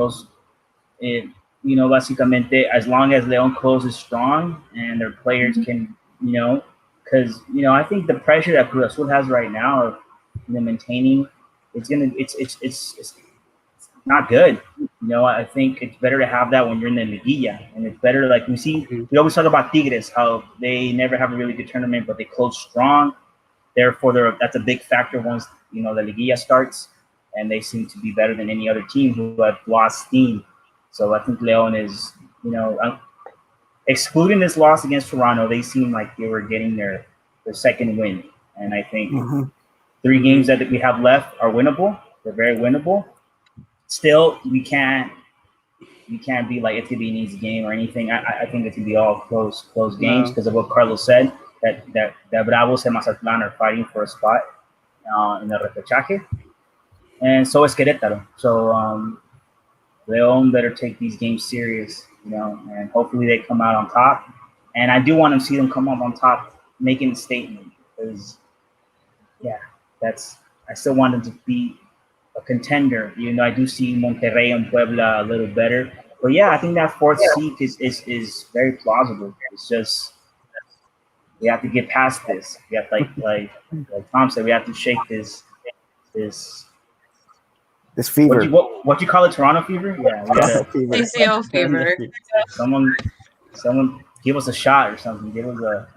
S6: básicamente, as long as León closes strong and their players can, because, I think the pressure that Cruz Azul has right now of, maintaining, it's not good. I think it's better to have that when you're in the Liguilla, and it's better, like we always talk about Tigres, how they never have a really good tournament, but they close strong. Therefore, that's a big factor once, the Liguilla starts, and they seem to be better than any other team who have lost steam. So I think León is, excluding this loss against Toronto, they seem like they were getting their second win. And I think 3 games that we have left are winnable. They're very winnable. Still, we can't be like it's gonna be an easy game or anything. I think it's gonna be all close games because of what Carlos said, that Bravos and Mazatlán are fighting for a spot in the repechaje, and so is Querétaro. So León better take these games serious, and hopefully they come out on top. And I do want to see them come up on top, making a statement, because I still want them to be a contender, even though I do see Monterrey and Puebla a little better. But I think that 4th seed is very plausible. It's just we have to get past this. We have like Tom said, we have to shake this
S3: fever.
S6: What you call it, Toronto fever? Yeah, we gotta,
S1: CCL fever.
S6: Someone give us a shot or something. Give us a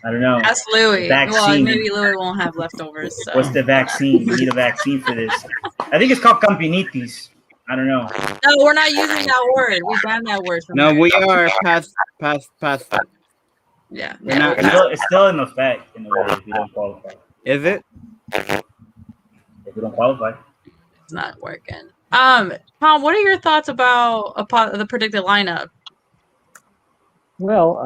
S6: I don't know.
S1: Ask Louis.
S6: Vaccine.
S1: Well, maybe Louis won't have leftovers. So.
S6: What's the vaccine? We need a vaccine for this. I think it's called campinitis. I don't know.
S1: No, we're not using that word. We banned that word.
S5: No, we are past that.
S1: Yeah.
S6: It's still in effect in a way if you don't qualify.
S5: Is it?
S6: If you don't qualify.
S1: It's not working. Tom, what are your thoughts about the predicted lineup?
S2: Well,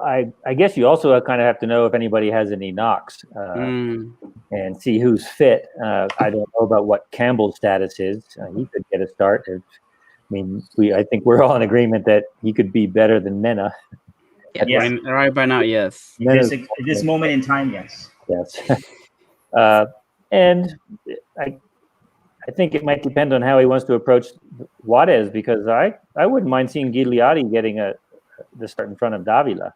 S2: I guess you also kind of have to know if anybody has any knocks and see who's fit. I don't know about what Campbell's status is. He could get a start. I think we're all in agreement that he could be better than Mena.
S5: Yeah, right by now, yes.
S6: At this moment in time, yes.
S2: Yes. And I think it might depend on how he wants to approach Juarez, because I wouldn't mind seeing Gigliotti getting the start in front of Davila.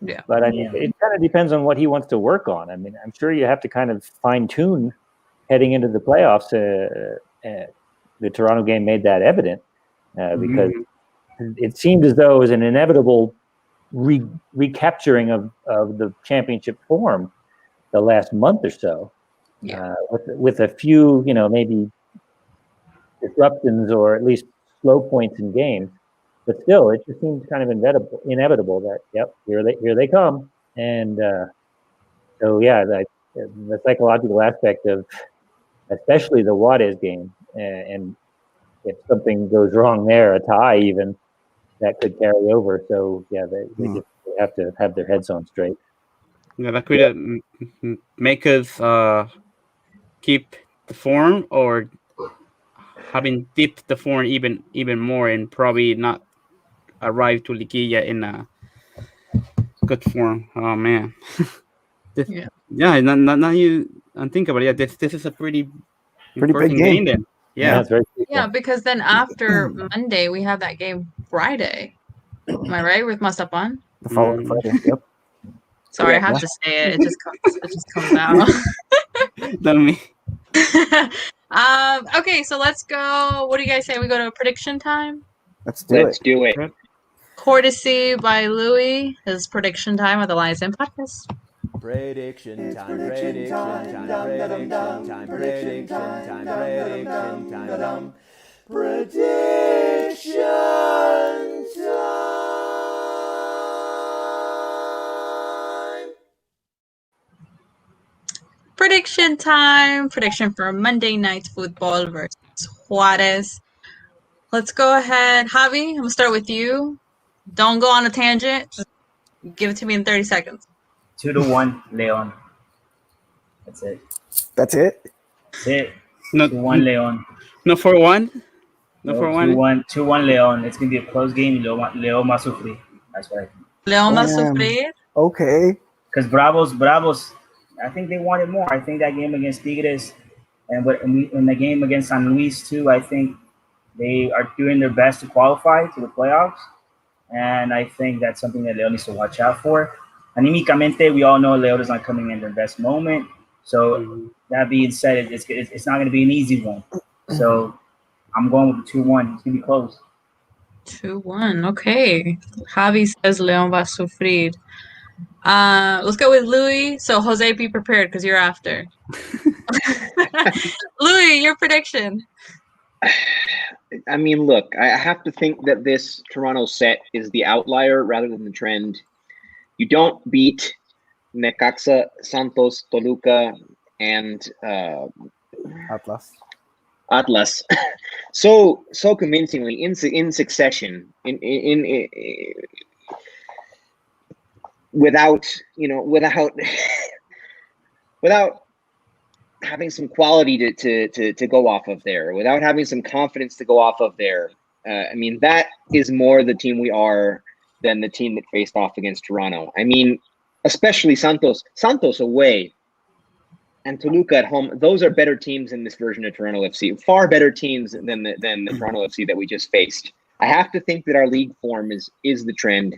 S1: Yeah.
S2: But it kind of depends on what he wants to work on. I'm sure you have to kind of fine tune heading into the playoffs. The Toronto game made that evident because it seemed as though it was an inevitable recapturing of the championship form the last month or so.
S1: Yeah.
S2: With a few, maybe disruptions or at least slow points in games. But still, it just seems kind of inevitable that, here they come. And the psychological aspect of, especially the Juarez game, and if something goes wrong there, a tie even, that could carry over. So yeah, they just have to have their heads on straight.
S5: Yeah, that could make us keep the form, or having dipped the form even more, and probably not arrive to Liguilla in a good form. Oh man. Now you think about it. Yeah, this is a pretty important
S3: big game
S5: then.
S2: Yeah, it's very cool.
S1: Yeah, because then after Monday we have that game Friday. Am I right with Mastapan?
S3: the following Friday. Yep.
S1: Sorry, I have to say it. It just comes out.
S5: Tell me.
S1: Okay, so let's go. What do you guys say? We go to prediction time?
S3: Let's do it.
S1: Courtesy by Louis. This is prediction time of the Lions Den podcast.
S7: Prediction time, prediction time, prediction time, prediction time, prediction time, prediction time.
S1: Prediction time. Prediction for Monday Night Football versus Juarez. Let's go ahead. Javi, I'm going to start with you. Don't go on a tangent. Just give it to me in 30 seconds.
S6: 2-1, Leon. That's it.
S3: That's it.
S6: That's it.
S5: No,
S6: 2-1, Leon.
S5: No 4-1. No
S6: 4-1. 2-1, Leon. It's gonna be a close game. Leon va a sufrir. That's what I think.
S1: Leon va a sufrir.
S3: Okay.
S6: Because Bravos, I think they wanted more. I think that game against Tigres and in the game against San Luis too, I think they are doing their best to qualify to the playoffs. And I think that's something that Leo needs to watch out for. Anímicamente, we all know Leo is not coming in their best moment. So that being said, it's not going to be an easy one. So I'm going with the 2-1. It's going to be close.
S1: 2-1. Okay. Javi says Leon va a sufrir. Let's go with Louis. So Jose, be prepared because you're after. Louis, your prediction.
S4: I mean, look, I have to think that this Toronto set is the outlier rather than the trend. You don't beat Necaxa, Santos, Toluca, and Atlas so convincingly in succession in without having some quality to go off of there, without having some confidence to go off of there. I mean, that is more the team we are than the team that faced off against Toronto. I mean, especially Santos away and Toluca at home. Those are better teams in this version of Toronto FC, far better teams than the Toronto FC that we just faced. I have to think that our league form is the trend,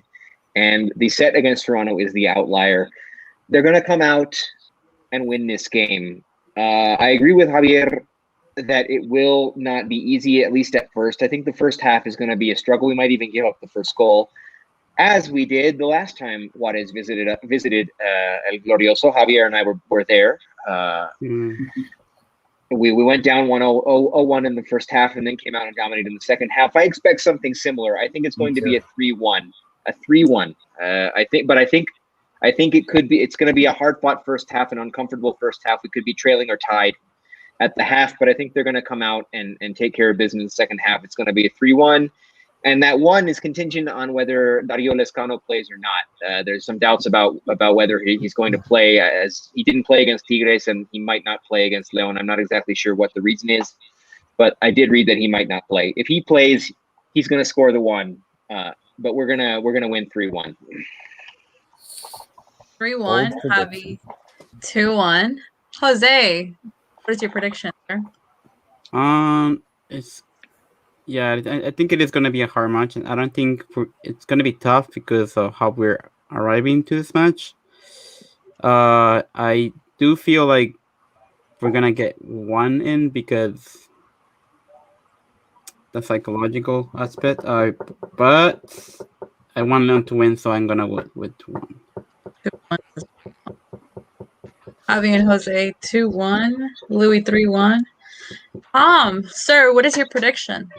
S4: and the set against Toronto is the outlier. They're going to come out and win this game. I agree with Javier that it will not be easy, at least at first. I think the first half is going to be a struggle. We might even give up the first goal, as we did the last time Juarez visited El Glorioso. Javier and I were there. We went down 1-0 in the first half and then came out and dominated in the second half. I expect something similar. I think it's going to be a 3-1. I think it could be. It's going to be a hard-fought first half, an uncomfortable first half. We could be trailing or tied at the half, but I think they're going to come out and take care of business in the second half. It's going to be a 3-1. And that one is contingent on whether Dario Lescano plays or not. There's some doubts about whether he's going to play, as he didn't play against Tigres and he might not play against Leon. I'm not exactly sure what the reason is, but I did read that he might not play. If he plays, he's going to score the one. But we're gonna win 3-1.
S1: 3-1. Javi. 2-1. Jose, what is your prediction, sir?
S5: I think it is going to be a hard match, and I don't think it's going to be tough because of how we're arriving to this match. I do feel like we're going to get one in because the psychological aspect. But I want them to win, so I'm going to go with 2-1.
S1: Javi and Jose, 2-1. Louis, 3-1. Sir, what is your prediction?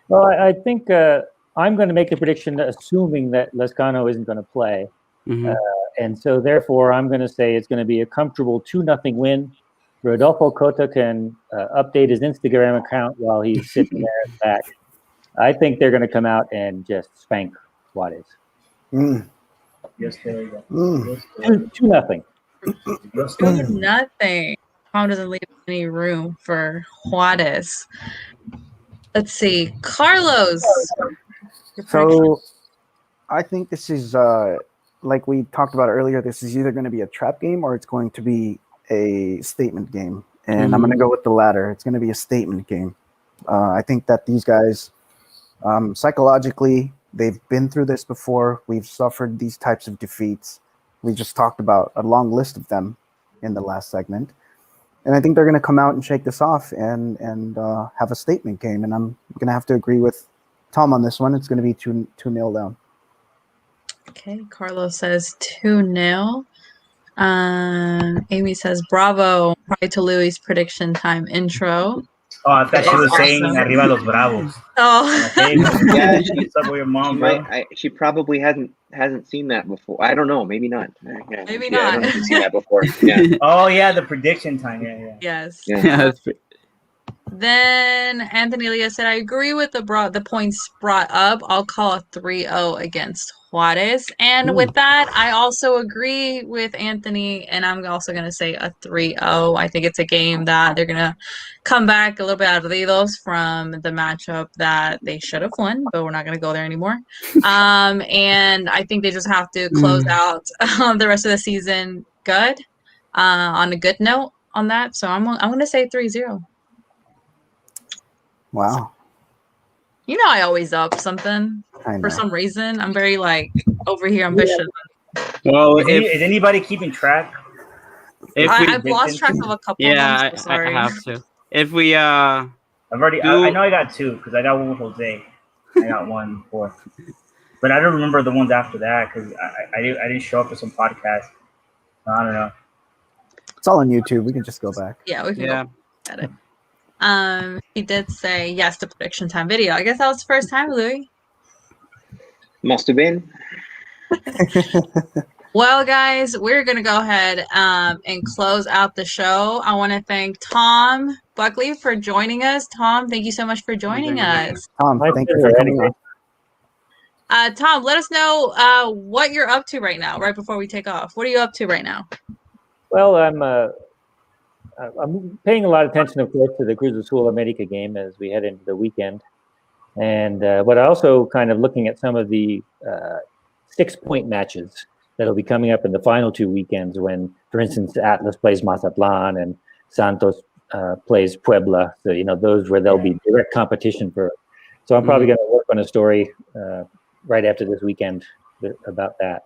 S2: Well, I think I'm going to make the prediction assuming that Lescano isn't going to play. And so therefore, I'm going to say it's going to be a comfortable 2-0 win. Rodolfo Cota can update his Instagram account while he's sitting there at the back. I think they're going to come out and just spank Juarez.
S6: Yes, there you go.
S2: 2-0.
S1: 2-0. Tom doesn't leave any room for Juarez. Let's see. Carlos.
S3: So I think this is, like we talked about earlier, this is either going to be a trap game or it's going to be a statement game. And I'm going to go with the latter. It's going to be a statement game. I think that these guys, psychologically, they've been through this before. We've suffered these types of defeats. We just talked about a long list of them in the last segment. And I think they're going to come out and shake this off and have a statement game. And I'm going to have to agree with Tom on this one. It's going to be 2-0 down.
S1: Okay, Carlos says 2-0. Amy says bravo. Probably to Louis' prediction time intro.
S6: Oh, I thought she was saying
S1: awesome.
S6: Arriba los Bravos.
S1: Oh,
S6: Hey,
S4: Yeah,
S6: what's up with your mom, bro?
S4: she probably hasn't seen that before. I don't know. Maybe not. Yeah,
S1: Maybe
S4: I don't
S1: not.
S4: know if you've seen that before. Yeah.
S6: Oh yeah, the prediction time. Yeah.
S1: yes.
S4: Yeah.
S1: Then Anthony Leah said, I agree with the points brought up. I'll call a 3-0 against Juarez. And with that, I also agree with Anthony, and I'm also going to say a 3-0. I think it's a game that they're going to come back a little bit ardidos from the matchup that they should have won, but we're not going to go there anymore. And I think they just have to close out the rest of the season good, on a good note on that. So I'm going to say 3-0.
S3: Wow.
S1: You know, I always up something for some reason. I'm very over here ambitious.
S5: Well,
S6: is anybody keeping track?
S1: I've lost track of a couple.
S5: Yeah,
S1: of them, so sorry.
S5: I have to. If we
S6: I've already. I know I got 2 because I got one with Jose. I got 1 before, but I don't remember the ones after that because I didn't show up for some podcast. I don't know.
S3: It's all on YouTube. We can just go back.
S1: Yeah, we can go at it. He did say yes to prediction time video. I guess that was the first time, Louis.
S4: Must have been.
S1: Well, guys, we're going to go ahead and close out the show. I want to thank Tom Buckley for joining us. Tom, thank you so much for joining us.
S3: Tom, thank you for coming on.
S1: Tom, let us know what you're up to right now, right before we take off. What are you up to right now?
S2: Well, I'm paying a lot of attention, of course, to the Cruz Azul America game as we head into the weekend. And but also kind of looking at some of the 6-point matches that'll be coming up in the final 2 weekends when, for instance, Atlas plays Mazatlan and Santos plays Puebla. So, those where there'll be direct competition for. So I'm probably going to work on a story right after this weekend about that.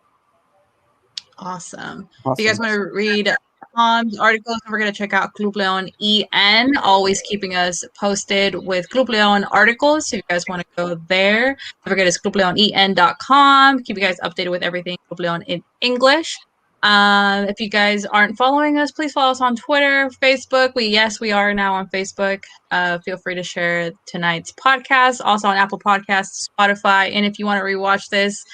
S1: Awesome. If you guys want to read Tom's articles, we're going to check out Club Leon EN, always keeping us posted with Club Leon articles. So if you guys want to go there, don't forget it's clubleonen.com. Keep you guys updated with everything Club Leon in English. If you guys aren't following us, please follow us on Twitter, Facebook. We are now on Facebook. Feel free to share tonight's podcast, also on Apple Podcasts, Spotify. And if you want to rewatch this,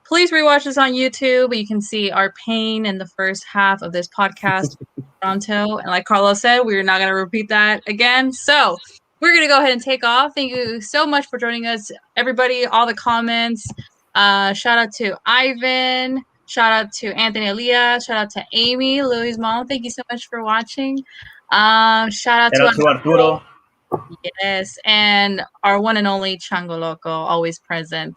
S1: please rewatch this on YouTube. You can see our pain in the first half of this podcast, Toronto. And like Carlos said, we're not going to repeat that again. So we're going to go ahead and take off. Thank you so much for joining us, everybody. All the comments. Shout out to Ivan. Shout out to Anthony Elia. Shout out to Amy, Louis' mom. Thank you so much for watching. Shout out to
S6: Arturo.
S1: Yes, and our one and only Chango Loco, always present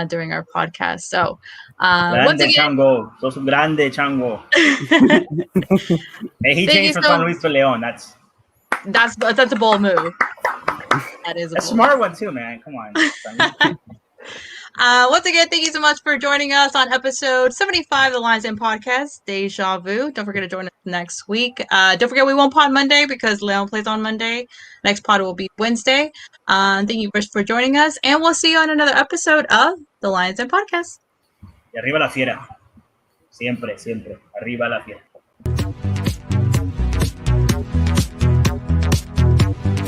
S1: during our podcast. So, once again,
S6: Chango, sos grande Chango. Hey, he changed from San Luis to Leon. That's
S1: a bold move. That is a
S6: smart one too, man. Come on.
S1: Once again, thank you so much for joining us on episode 75 of the Lines In Podcast, Deja Vu. Don't forget to join us next week. Don't forget we won't pod Monday because Leon plays on Monday. Next pod will be Wednesday. Thank you for joining us, and we'll see you on another episode of the Lines In Podcast.
S6: Y arriba la fiera. Siempre, siempre. Arriba la fiera.